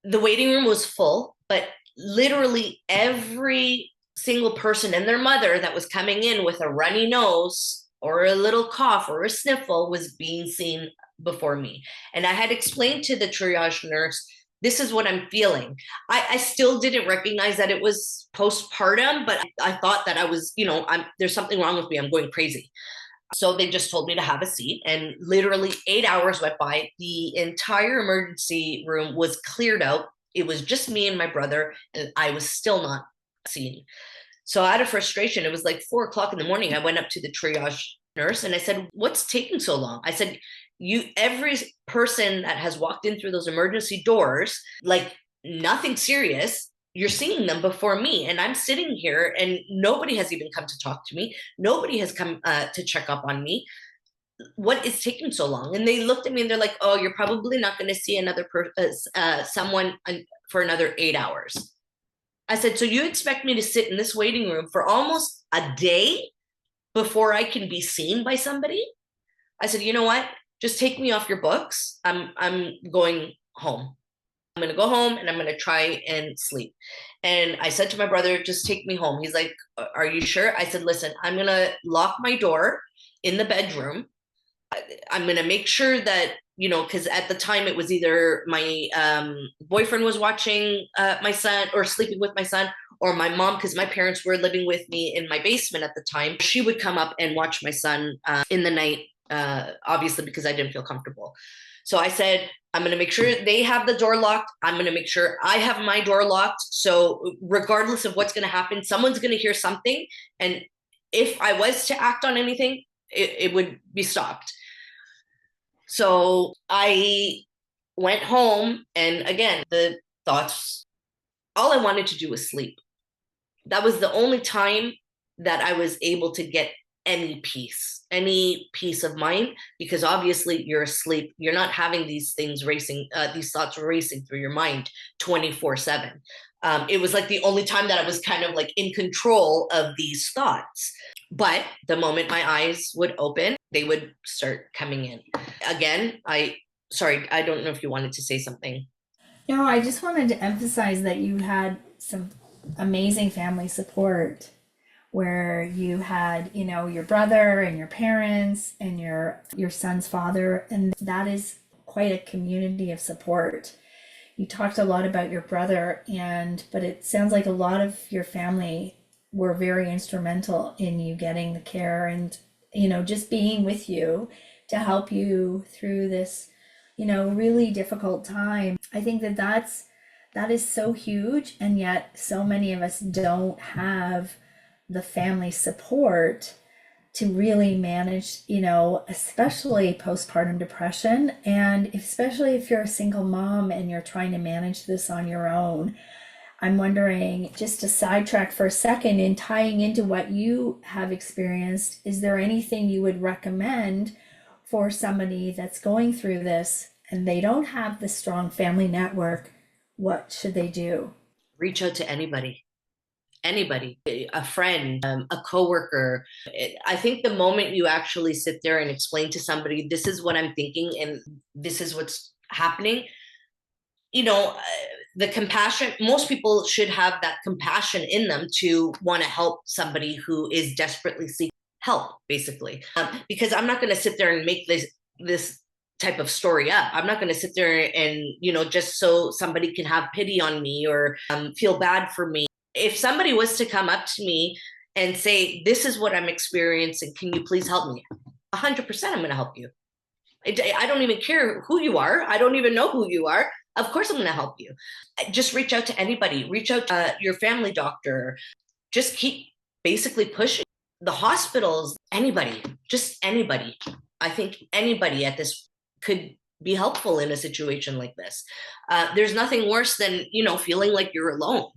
The waiting room was full, but literally every single person and their mother that was coming in with a runny nose or a little cough or a sniffle was being seen before me. And I had explained to the triage nurse, this is what I'm feeling. I still didn't recognize that it was postpartum, but I thought that I was, there's something wrong with me. I'm going crazy. So they just told me to have a seat, and literally 8 hours went by. The entire emergency room was cleared out. It was just me and my brother, and I was still not seen. So out of frustration, it was like 4 o'clock in the morning. I went up to the triage nurse and I said, "What's taking so long?" I said, every person that has walked in through those emergency doors, like nothing serious, you're seeing them before me. And I'm sitting here and nobody has even come to talk to me. Nobody has come to check up on me. What is taking so long? And they looked at me and they're like, "Oh, you're probably not going to see someone for another 8 hours." I said, "So you expect me to sit in this waiting room for almost a day before I can be seen by somebody?" I said, "You know what? Just take me off your books. I'm going home. I'm going to go home and I'm going to try and sleep." And I said to my brother, "Just take me home." He's like, "Are you sure?" I said, "Listen, I'm going to lock my door in the bedroom. I'm going to make sure that, because at the time it was either my boyfriend was watching my son or sleeping with my son, or my mom, because my parents were living with me in my basement at the time. She would come up and watch my son in the night, obviously, because I didn't feel comfortable." So I said, "I'm going to make sure they have the door locked. I'm going to make sure I have my door locked. So regardless of what's going to happen, someone's going to hear something. And if I was to act on anything, it would be stopped." So I went home, and again, the thoughts, all I wanted to do was sleep. That was the only time that I was able to get any peace of mind, because obviously you're asleep. You're not having these thoughts racing through your mind 24/7. It was like the only time that I was kind of like in control of these thoughts. But the moment my eyes would open, they would start coming in. Again, sorry, I don't know if you wanted to say something. No, I just wanted to emphasize that you had some amazing family support where you had, your brother and your parents and your son's father, and that is quite a community of support. You talked a lot about your brother, but it sounds like a lot of your family were very instrumental in you getting the care and, just being with you to help you through this, really difficult time. I think that is so huge, and yet so many of us don't have the family support to really manage, especially postpartum depression. And especially if you're a single mom and you're trying to manage this on your own. I'm wondering, just to sidetrack for a second in tying into what you have experienced, is there anything you would recommend for somebody that's going through this and they don't have the strong family network? What should they do? Reach out to anybody, a friend, a coworker. I think the moment you actually sit there and explain to somebody, "This is what I'm thinking and this is what's happening," you know, uh, the compassion, most people should have that compassion in them to want to help somebody who is desperately seeking help, basically. Because I'm not going to sit there and make this type of story up. I'm not going to sit there and, just so somebody can have pity on me or feel bad for me. If somebody was to come up to me and say, "This is what I'm experiencing, can you please help me?" 100% I'm going to help you. I don't even care who you are. I don't even know who you are. Of course I'm going to help you. Just reach out to anybody. Reach out to your family doctor. Just keep basically pushing. The hospitals, anybody, just anybody. I think anybody at this could be helpful in a situation like this. There's nothing worse than, feeling like you're alone.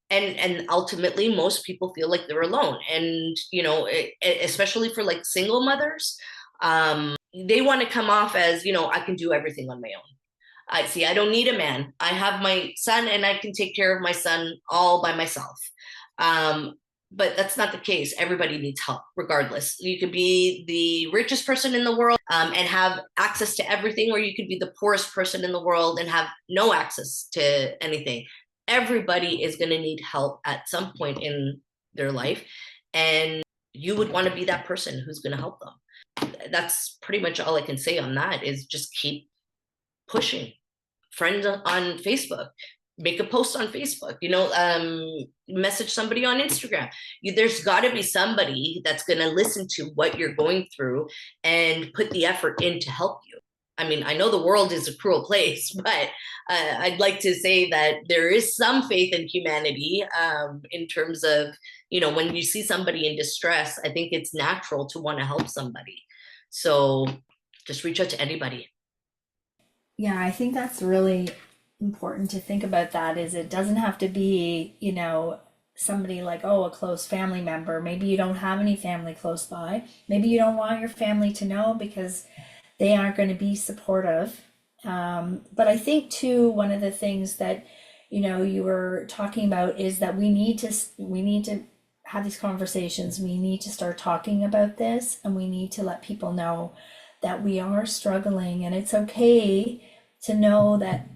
And ultimately most people feel like they're alone, and especially for like single mothers, they want to come off as, I can do everything on my own. I don't need a man. I have my son and I can take care of my son all by myself. um, but that's not the case. Everybody needs help regardless. You could be the richest person in the world and have access to everything, or you could be the poorest person in the world and have no access to anything. Everybody is going to need help at some point in their life, and you would want to be that person who's going to help them. That's pretty much all I can say on that, is just keep pushing. Friends on Facebook, make a post on Facebook, message somebody on Instagram. There's got to be somebody that's going to listen to what you're going through and put the effort in to help you. I mean, I know the world is a cruel place, but I'd like to say that there is some faith in humanity, in terms of, when you see somebody in distress, I think it's natural to want to help somebody. So just reach out to anybody. Yeah, I think that's really important to think about that is it doesn't have to be, somebody like, oh, a close family member. Maybe you don't have any family close by. Maybe you don't want your family to know because they aren't going to be supportive. But I think too, one of the things that, you were talking about is that we need to have these conversations. We need to start talking about this and we need to let people know that we are struggling and it's okay to know that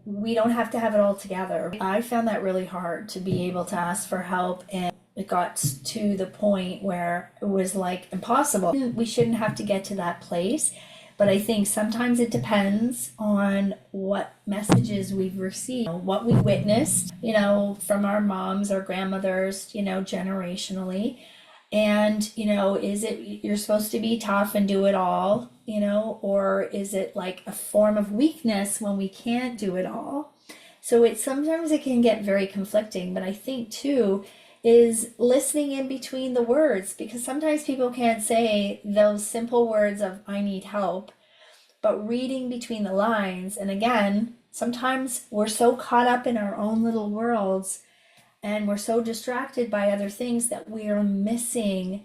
we don't have to have it all together. I found that really hard to be able to ask for help, and it got to the point where it was like impossible. We shouldn't have to get to that place, but I think sometimes it depends on what messages we've received, what we witnessed, from our moms or grandmothers, generationally. And, is it you're supposed to be tough and do it all, or is it like a form of weakness when we can't do it all? So it sometimes it can get very conflicting, but I think too is listening in between the words because sometimes people can't say those simple words of I need help, but reading between the lines. And again, sometimes we're so caught up in our own little worlds and we're so distracted by other things that we are missing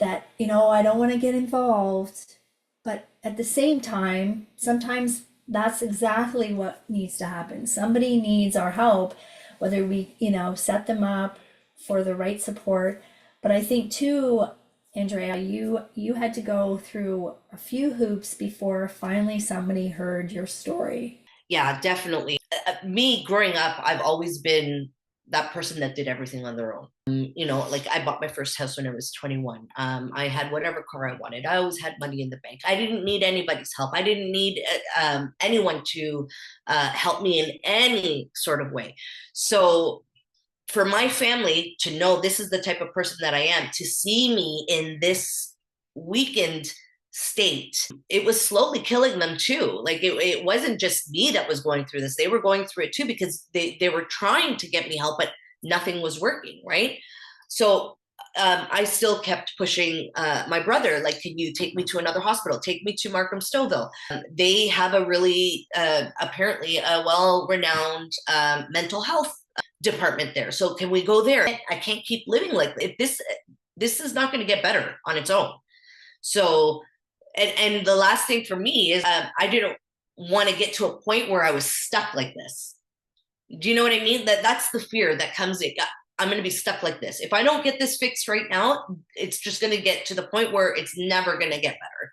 that, I don't want to get involved. But at the same time, sometimes that's exactly what needs to happen. Somebody needs our help, whether we, set them up for the right support. But I think too, Andrea, you had to go through a few hoops before finally somebody heard your story. Yeah, definitely. Me growing up, I've always been that person that did everything on their own. Like I bought my first house when I was 21. I had whatever car I wanted. I always had money in the bank. I didn't need anybody's help. I didn't need anyone to help me in any sort of way. So for my family to know this is the type of person that I am, to see me in this weakened state, it was slowly killing them too. Like it wasn't just me that was going through this. They were going through it too because they were trying to get me help, but nothing was working, right? So I still kept pushing my brother, like, can you take me to another hospital? Take me to Markham Stouffville. They have a really, apparently, a well-renowned mental health department there. So can we go there? I can't keep living like this is not going to get better on its own. So, and the last thing for me is I didn't want to get to a point where I was stuck like this. Do you know what I mean? That's the fear that comes in. I'm going to be stuck like this. If I don't get this fixed right now, it's just going to get to the point where it's never going to get better.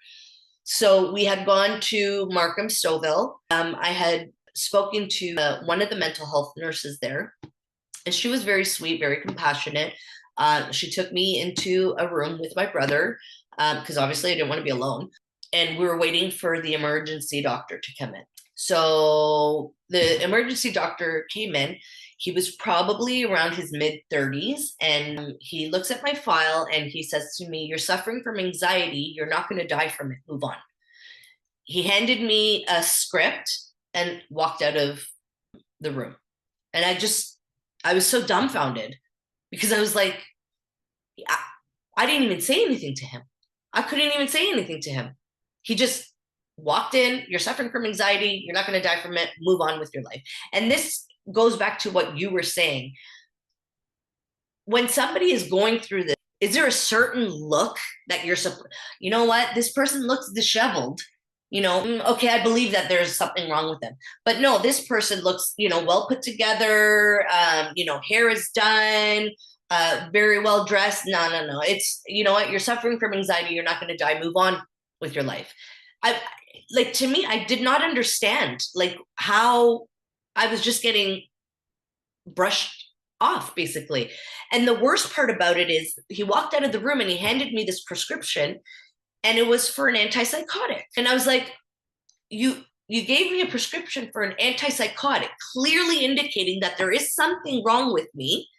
So we had gone to Markham Stouffville. I had spoken to one of the mental health nurses there, and she was very sweet, very compassionate. She took me into a room with my brother because obviously I didn't want to be alone. And we were waiting for the emergency doctor to come in. So the emergency doctor came in. He was probably around his mid-30s, and he looks at my file and he says to me, "You're suffering from anxiety. You're not going to die from it. Move on." He handed me a script and walked out of the room. And I was so dumbfounded because I was like, I didn't even say anything to him. I couldn't even say anything to him. He just walked in. "You're suffering from anxiety. You're not going to die from it. Move on with your life." And this goes back to what you were saying. When somebody is going through this, is there a certain look that you know what, this person looks disheveled, okay, I believe that there's something wrong with them. But no, this person looks, well put together, hair is done, very well dressed. No, no, no. It's, you know what, you're suffering from anxiety. You're not going to die. Move on with your life. To me, I did not understand like how I was just getting brushed off basically. And the worst part about it is he walked out of the room and he handed me this prescription, and it was for an antipsychotic. And I was like, you gave me a prescription for an antipsychotic, clearly indicating that there is something wrong with me,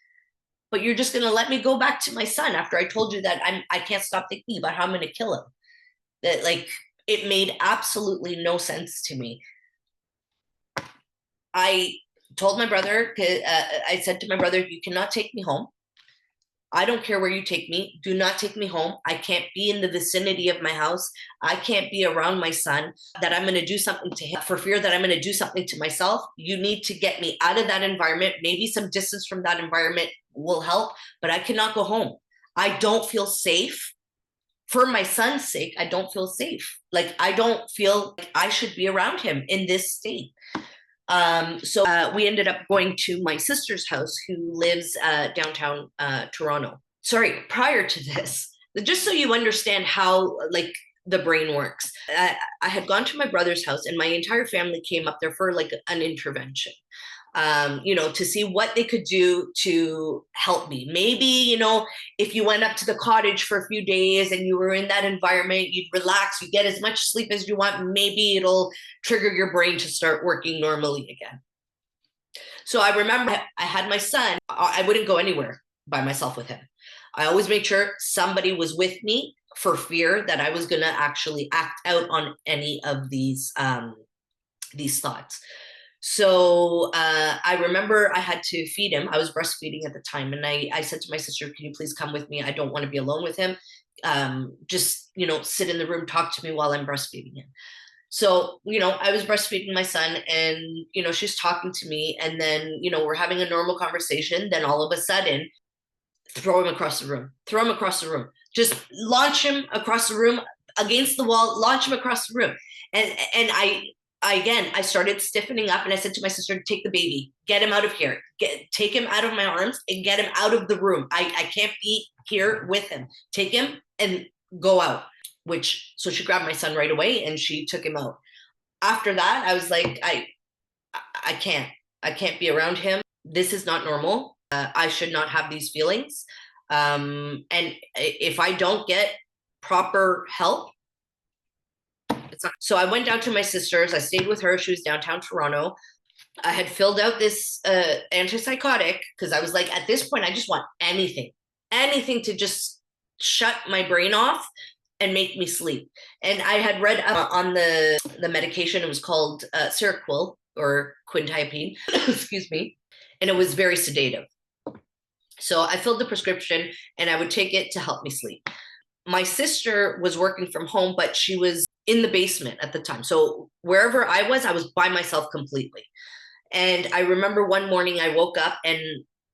but you're just going to let me go back to my son after I told you that I can't stop thinking about how I'm going to kill him. That, like, it made absolutely no sense to me. I told my brother, I said to my brother, you cannot take me home. I don't care where you take me. Do not take me home. I can't be in the vicinity of my house. I can't be around my son, that I'm going to do something to him for fear that I'm going to do something to myself. You need to get me out of that environment. Maybe some distance from that environment will help, but I cannot go home. I don't feel safe. For my son's sake, I don't feel safe. Like, I don't feel like I should be around him in this state. So we ended up going to my sister's house, who lives downtown Toronto. Sorry, prior to this, just so you understand how, like, the brain works. I had gone to my brother's house, and my entire family came up there for, like, an intervention. To see what they could do to help me. Maybe, if you went up to the cottage for a few days and you were in that environment, you'd relax, you get as much sleep as you want, maybe it'll trigger your brain to start working normally again. So I remember I had my son. I wouldn't go anywhere by myself with him. I always made sure somebody was with me, for fear that I was going to actually act out on any of these thoughts. So I remember I had to feed him. I was breastfeeding at the time. And I said to my sister, can you please come with me? I don't want to be alone with him. Just, sit in the room, talk to me while I'm breastfeeding him. So, I was breastfeeding my son, and, she's talking to me, and then, we're having a normal conversation. Then all of a sudden, throw him across the room, just launch him across the room, against the wall, launch him across the room. And I started stiffening up, and I said to my sister, take the baby, get him out of here, take him out of my arms and get him out of the room. I can't be here with him. Take him and go out. So she grabbed my son right away and she took him out. After that, I was like, I can't be around him. This is not normal. I should not have these feelings. And if I don't get proper help, so I went down to my sister's. I stayed with her. She was downtown Toronto. I had filled out this antipsychotic, because I was like, at this point, I just want anything to just shut my brain off and make me sleep. And I had read on the medication. It was called Seroquel, or quintiapine, excuse me. And it was very sedative. So I filled the prescription, and I would take it to help me sleep. My sister was working from home, but she was in the basement at the time. So wherever I was by myself completely. And I remember one morning I woke up, and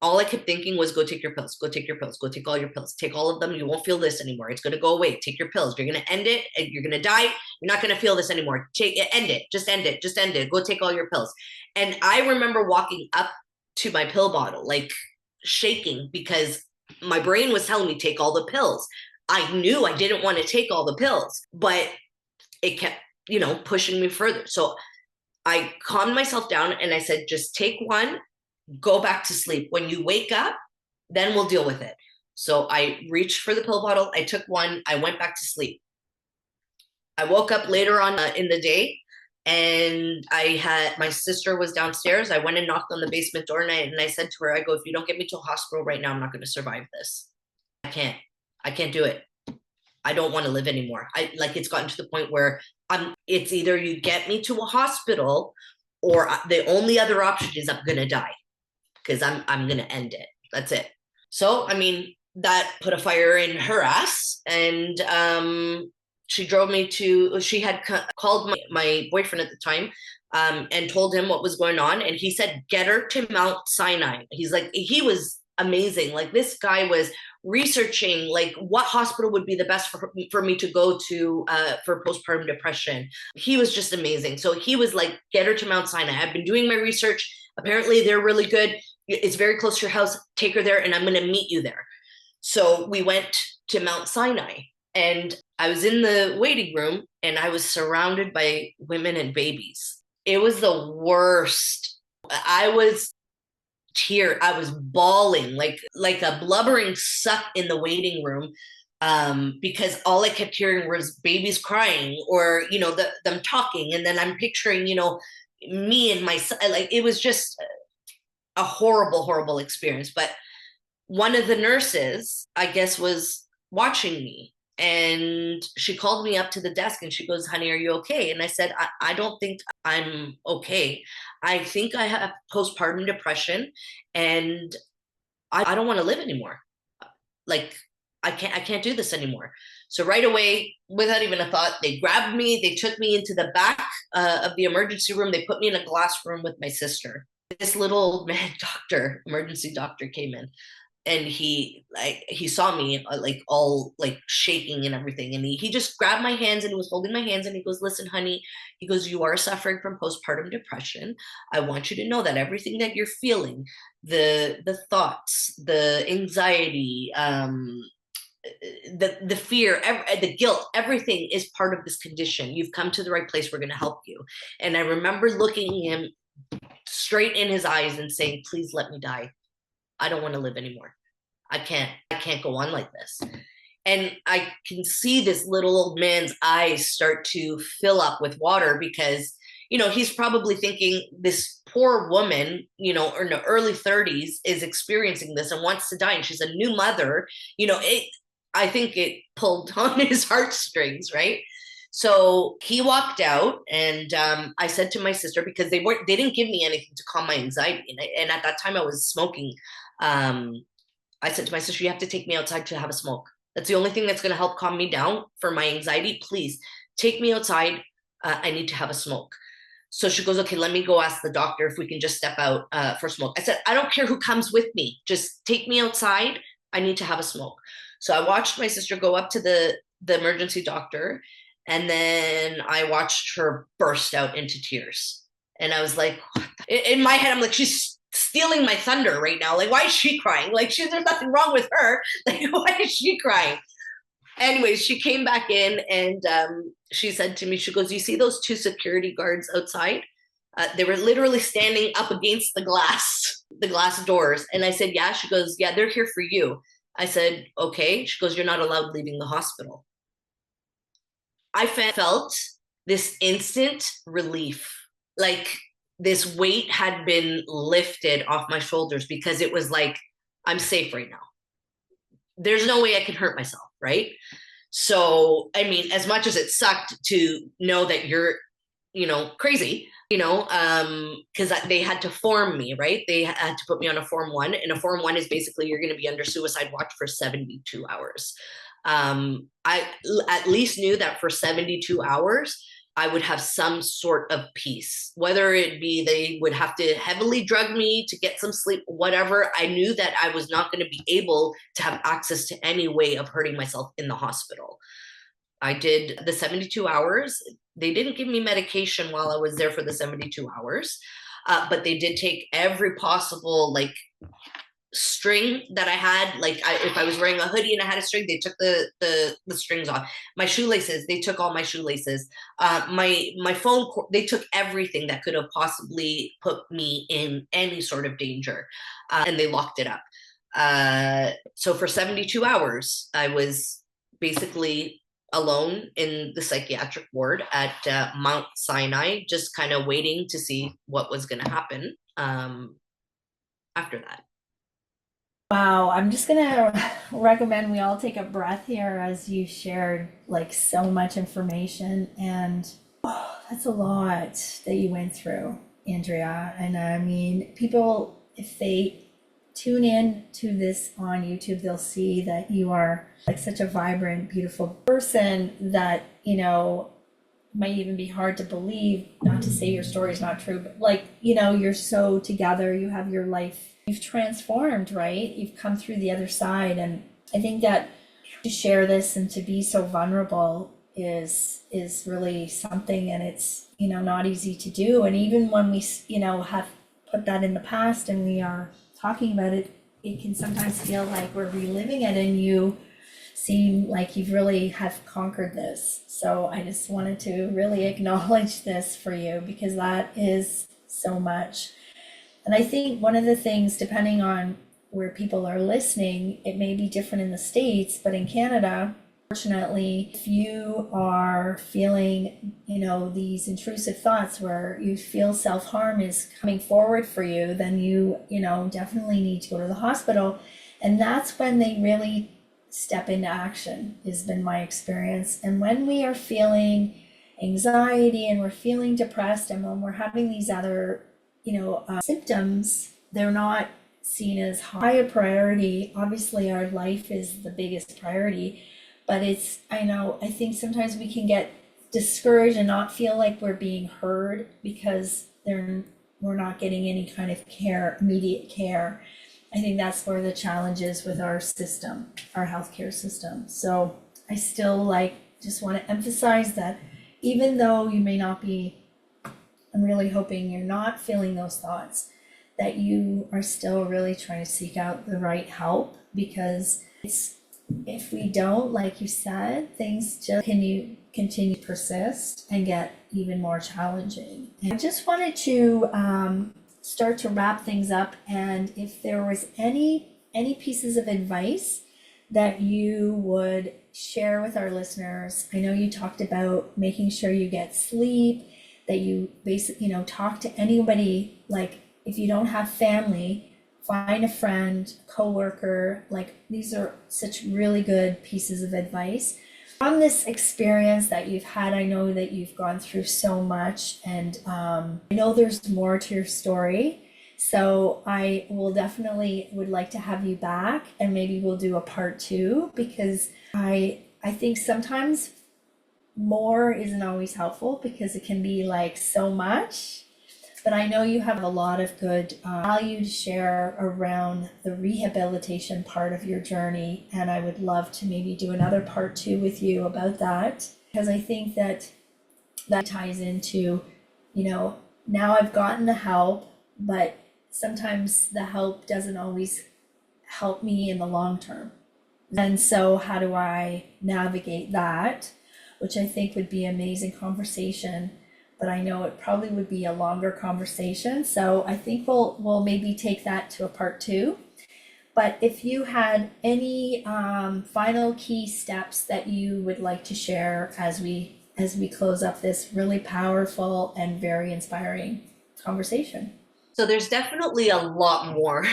all I kept thinking was, go take your pills, go take your pills, go take all your pills, take all of them. You won't feel this anymore. It's going to go away. Take your pills. You're going to end it, and you're going to die. You're not going to feel this anymore. End it. Just end it. Just end it. Go take all your pills. And I remember walking up to my pill bottle, like shaking, because my brain was telling me, take all the pills. I knew I didn't want to take all the pills, but it kept, pushing me further. So I calmed myself down, and I said, just take one, go back to sleep. When you wake up, then we'll deal with it. So I reached for the pill bottle. I took one. I went back to sleep. I woke up later on in the day, and my sister was downstairs. I went and knocked on the basement door, and I said to her, I go, if you don't get me to a hospital right now, I'm not going to survive this. I can't do it. I don't want to live anymore. It's gotten to the point where it's either you get me to a hospital, or the only other option is I'm going to die, because I'm going to end it. That's it. So, that put a fire in her ass. And she drove me she had called my boyfriend at the time, and told him what was going on. And he said, get her to Mount Sinai. He was amazing. Like, this guy was researching, like, what hospital would be the best for me to go to for postpartum depression. He was just amazing. So he was like, get her to Mount Sinai. I've been doing my research. Apparently they're really good. It's very close to your house. Take her there, and I'm going to meet you there. So we went to Mount Sinai, and I was in the waiting room, and I was surrounded by women and babies. It was the worst. I was bawling like a blubbering suck in the waiting room. because all I kept hearing was babies crying or, them talking. And then I'm picturing, me and my son, like it was just a horrible, horrible experience. But one of the nurses, I guess, was watching me. And she called me up to the desk and she goes, "Honey, are you okay?" And I said, I don't think I'm okay. I think I have postpartum depression and I don't want to live anymore. Like, I can't do this anymore. So right away, without even a thought, they grabbed me, they took me into the back of the emergency room. They put me in a glass room with my sister. This little old man doctor, emergency doctor, came in and he saw me like all like shaking and everything, and he just grabbed my hands and he was holding my hands and he goes, "Listen, honey," he goes, "you are suffering from postpartum depression. I want you to know that everything that you're feeling, the thoughts, the anxiety, the fear, the guilt, everything is part of this condition. You've come to the right place. We're going to help you." And I remember looking him straight in his eyes and saying, "Please let me die. I don't want to live anymore. I can't go on like this." And I can see this little old man's eyes start to fill up with water because, he's probably thinking this poor woman, in the early 30s is experiencing this and wants to die. And she's a new mother. I think it pulled on his heartstrings, right? So he walked out, and I said to my sister, because they didn't give me anything to calm my anxiety, and at that time I was smoking. I said to my sister, "You have to take me outside to have a smoke. That's the only thing that's going to help calm me down for my anxiety. Please take me outside. I need to have a smoke." So she goes, "Okay, let me go ask the doctor if we can just step out for a smoke." I said, "I don't care who comes with me. Just take me outside. I need to have a smoke." So I watched my sister go up to the emergency doctor, and then I watched her burst out into tears. And I was like, in my head, I'm like, she's stealing my thunder right now. Like, why is she crying? Like, there's nothing wrong with her. Like, why is she crying? Anyways, she came back in and she said to me, she goes, "You see those two security guards outside? They were literally standing up against the glass doors." And I said, "Yeah." She goes, "Yeah, they're here for you." I said, "Okay." She goes, "You're not allowed leaving the hospital." I felt this instant relief. Like this weight had been lifted off my shoulders because it was like, I'm safe right now. There's no way I can hurt myself, right? So, I mean, as much as it sucked to know that you're, crazy, because they had to form me, right? They had to put me on a Form 1, and a Form 1 is basically you're going to be under suicide watch for 72 hours. I at least knew that for 72 hours, I would have some sort of peace, whether it be they would have to heavily drug me to get some sleep, whatever. I knew that I was not going to be able to have access to any way of hurting myself in the hospital. I did the 72 hours. They didn't give me medication while I was there for the 72 hours, but they did take every possible string that I had. Like if I was wearing a hoodie and I had a string, they took the strings off. My shoelaces, they took all my shoelaces. My phone, they took everything that could have possibly put me in any sort of danger, and they locked it up. So for 72 hours, I was basically alone in the psychiatric ward at Mount Sinai, just kind of waiting to see what was going to happen after that. Wow, I'm just gonna recommend we all take a breath here as you shared like so much information, and oh, that's a lot that you went through, Andrea. And I mean, people, if they tune in to this on YouTube, they'll see that you are like such a vibrant, beautiful person that, might even be hard to believe, not to say your story is not true, but like, you're so together, you have your life, you've transformed, right? You've come through the other side. And I think that to share this and to be so vulnerable is really something, and it's, not easy to do. And even when we, have put that in the past and we are talking about it, it can sometimes feel like we're reliving it, and you seem like you've really have conquered this. So I just wanted to really acknowledge this for you, because that is so much. And I think one of the things, depending on where people are listening, it may be different in the States, but in Canada, fortunately, if you are feeling, these intrusive thoughts where you feel self-harm is coming forward for you, then you definitely need to go to the hospital. And that's when they really step into action, has been my experience. And when we are feeling anxiety and we're feeling depressed and when we're having these other, symptoms, they're not seen as high a priority. Obviously, our life is the biggest priority, but I think sometimes we can get discouraged and not feel like we're being heard because we're not getting any kind of care, immediate care. I think that's where the challenge is with our system, our healthcare system. So I still just want to emphasize that even though you may not be, I'm really hoping you're not feeling those thoughts, that you are still really trying to seek out the right help, because if we don't, like you said, things just continue to persist and get even more challenging. And I just wanted to start to wrap things up, and if there was any pieces of advice that you would share with our listeners. I know you talked about making sure you get sleep, that you basically, talk to anybody. Like if you don't have family, find a friend, coworker. Like these are such really good pieces of advice. From this experience that you've had, I know that you've gone through so much, and I know there's more to your story. So I will definitely would like to have you back, and maybe we'll do a part 2, because I think sometimes more isn't always helpful because it can be like so much. But I know you have a lot of good value to share around the rehabilitation part of your journey, and I would love to maybe do another part 2 with you about that, because I think that ties into, now I've gotten the help, but sometimes the help doesn't always help me in the long term. And so how do I navigate that, which I think would be an amazing conversation, but I know it probably would be a longer conversation. So I think we'll maybe take that to a part 2. But if you had any final key steps that you would like to share as we close up this really powerful and very inspiring conversation. So there's definitely a lot more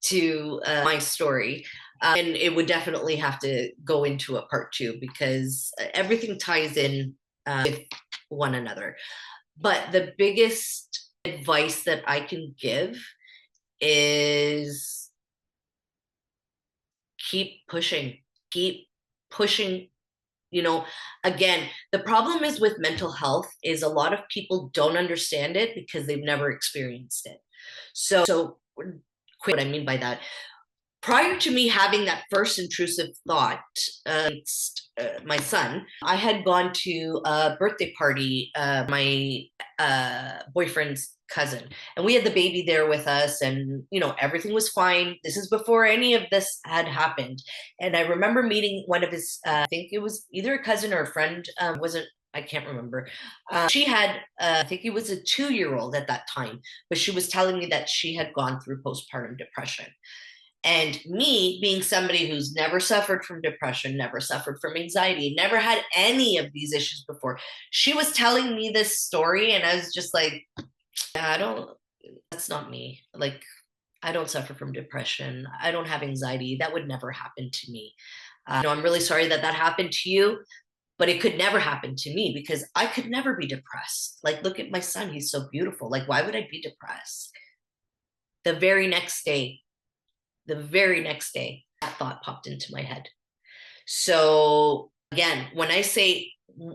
to my story. And it would definitely have to go into a part 2 because everything ties in with one another. But the biggest advice that I can give is keep pushing. Again, the problem is with mental health is a lot of people don't understand it because they've never experienced it. So what I mean by that, prior to me having that first intrusive thought against my son, I had gone to a birthday party, my boyfriend's cousin, and we had the baby there with us, and everything was fine. This is before any of this had happened. And I remember meeting one of his, I think it was either a cousin or a friend, I can't remember. She had, I think it was a 2-year-old at that time, but she was telling me that she had gone through postpartum depression. And me being somebody who's never suffered from depression, never suffered from anxiety, never had any of these issues before, she was telling me this story, and I was just like, that's not me. Like, I don't suffer from depression. I don't have anxiety. That would never happen to me. I'm really sorry that happened to you, but it could never happen to me because I could never be depressed. Like, look at my son. He's so beautiful. Like, why would I be depressed? The very next day, that thought popped into my head. So again, when I say,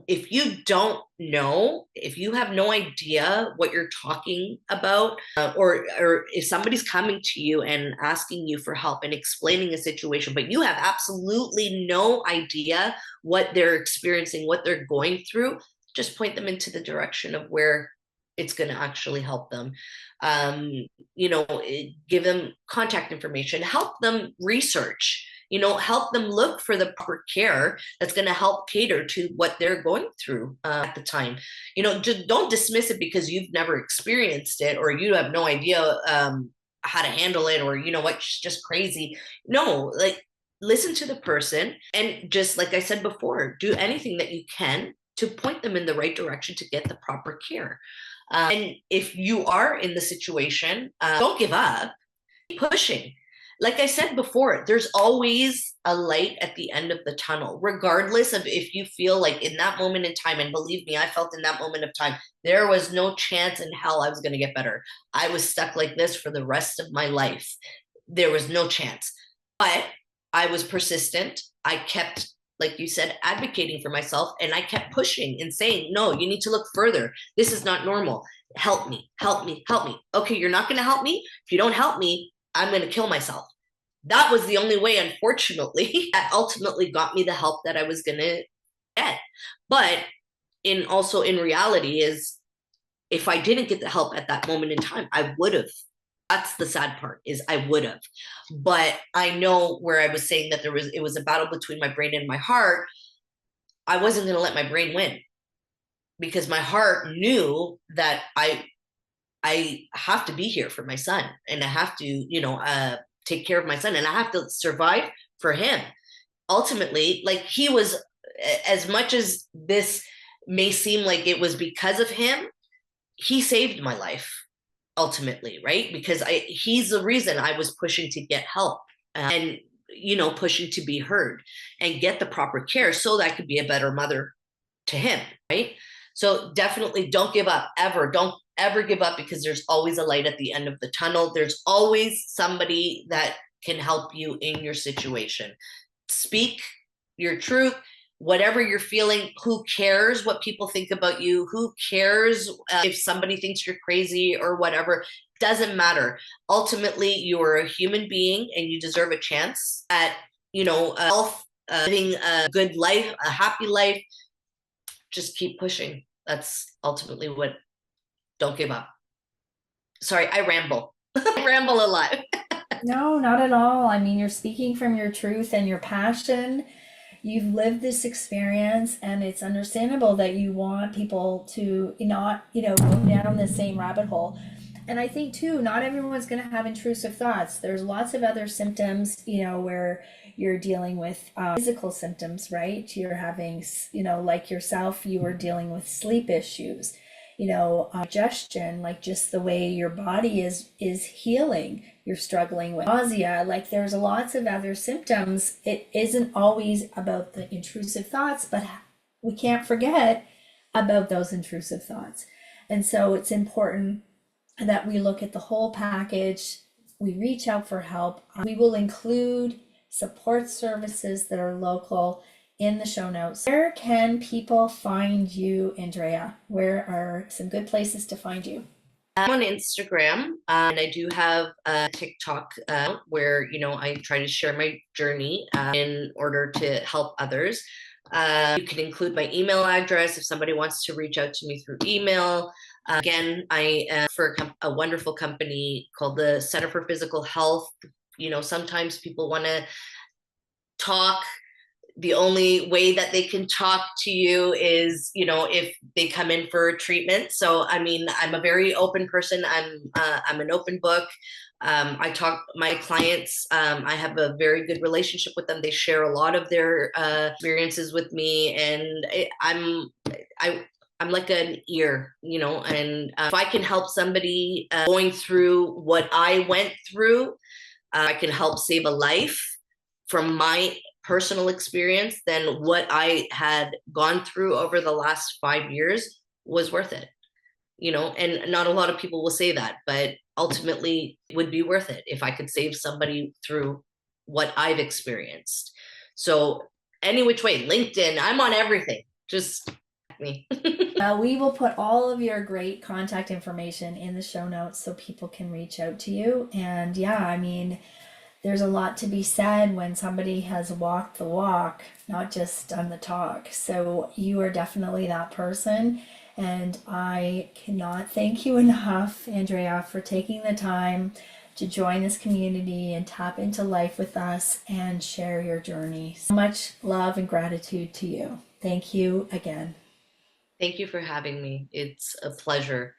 if you don't know, if you have no idea what you're talking about, or if somebody's coming to you and asking you for help and explaining a situation, but you have absolutely no idea what they're experiencing, what they're going through, just point them into the direction of where it's going to actually help them. Give them contact information, help them research, help them look for the proper care that's going to help cater to what they're going through at the time. Just don't dismiss it because you've never experienced it or you have no idea how to handle it, or you know what, she's just crazy. No, like, listen to the person, and just like I said before, do anything that you can to point them in the right direction to get the proper care. And if you are in the situation, don't give up, keep pushing. Like I said before, there's always a light at the end of the tunnel, regardless of if you feel like in that moment in time. And believe me, I felt in that moment of time, there was no chance in hell I was going to get better. I was stuck like this for the rest of my life. There was no chance. But I was persistent. I kept, like you said, advocating for myself, and I kept pushing and saying, no, you need to look further. This is not normal. Help me, help me, help me. Okay, you're not going to help me. If you don't help me, I'm going to kill myself. That was the only way, unfortunately, that ultimately got me the help that I was going to get. But in reality is, if I didn't get the help at that moment in time, I would have. That's the sad part, is I would have. But I know, where I was saying that it was a battle between my brain and my heart, I wasn't going to let my brain win, because my heart knew that I have to be here for my son, and I have to, take care of my son, and I have to survive for him. Ultimately, like, he was, as much as this may seem like it was because of him, he saved my life ultimately, right? Because he's the reason I was pushing to get help, and pushing to be heard and get the proper care so that I could be a better mother to him, right? So definitely don't give up ever. Don't ever give up, because there's always a light at the end of the tunnel. There's always somebody that can help you in your situation. Speak your truth, whatever you're feeling. Who cares what people think about you? Who cares if somebody thinks you're crazy or whatever? Doesn't matter. Ultimately, you're a human being, and you deserve a chance at, health, living a good life, a happy life. Just keep pushing. That's ultimately what. Don't give up. Sorry, I ramble. I ramble a lot. No, not at all. I mean, you're speaking from your truth and your passion. You've lived this experience, and it's understandable that you want people to not, go down the same rabbit hole. And I think too, not everyone's going to have intrusive thoughts. There's lots of other symptoms, where you're dealing with physical symptoms, right? You're having, like yourself, you were dealing with sleep issues, digestion, like just the way your body is healing. You're struggling with nausea. Like, there's lots of other symptoms. It isn't always about the intrusive thoughts, but we can't forget about those intrusive thoughts. And so it's important that we look at the whole package. We reach out for help. We will include support services that are local in the show notes. Where can people find you, Andria? Where are some good places to find you? I'm on Instagram, and I do have a TikTok where I try to share my journey in order to help others. You can include my email address if somebody wants to reach out to me through email. Again, I am for a wonderful company called the Center for Physical Health. Sometimes people want to talk. The only way that they can talk to you is, if they come in for a treatment. So, I mean, I'm a very open person. I'm an open book. I talk my clients. I have a very good relationship with them. They share a lot of their experiences with me, and I'm like an ear, and if I can help somebody going through what I went through, I can help save a life from my personal experience, then what I had gone through over the last 5 years was worth it. And not a lot of people will say that, but ultimately it would be worth it if I could save somebody through what I've experienced. So any which way, LinkedIn, I'm on everything. Just me. We will put all of your great contact information in the show notes so people can reach out to you. And yeah, I mean, there's a lot to be said when somebody has walked the walk, not just done the talk. So you are definitely that person. And I cannot thank you enough, Andria, for taking the time to join this community and tap into life with us and share your journey. So much love and gratitude to you. Thank you again. Thank you for having me. It's a pleasure.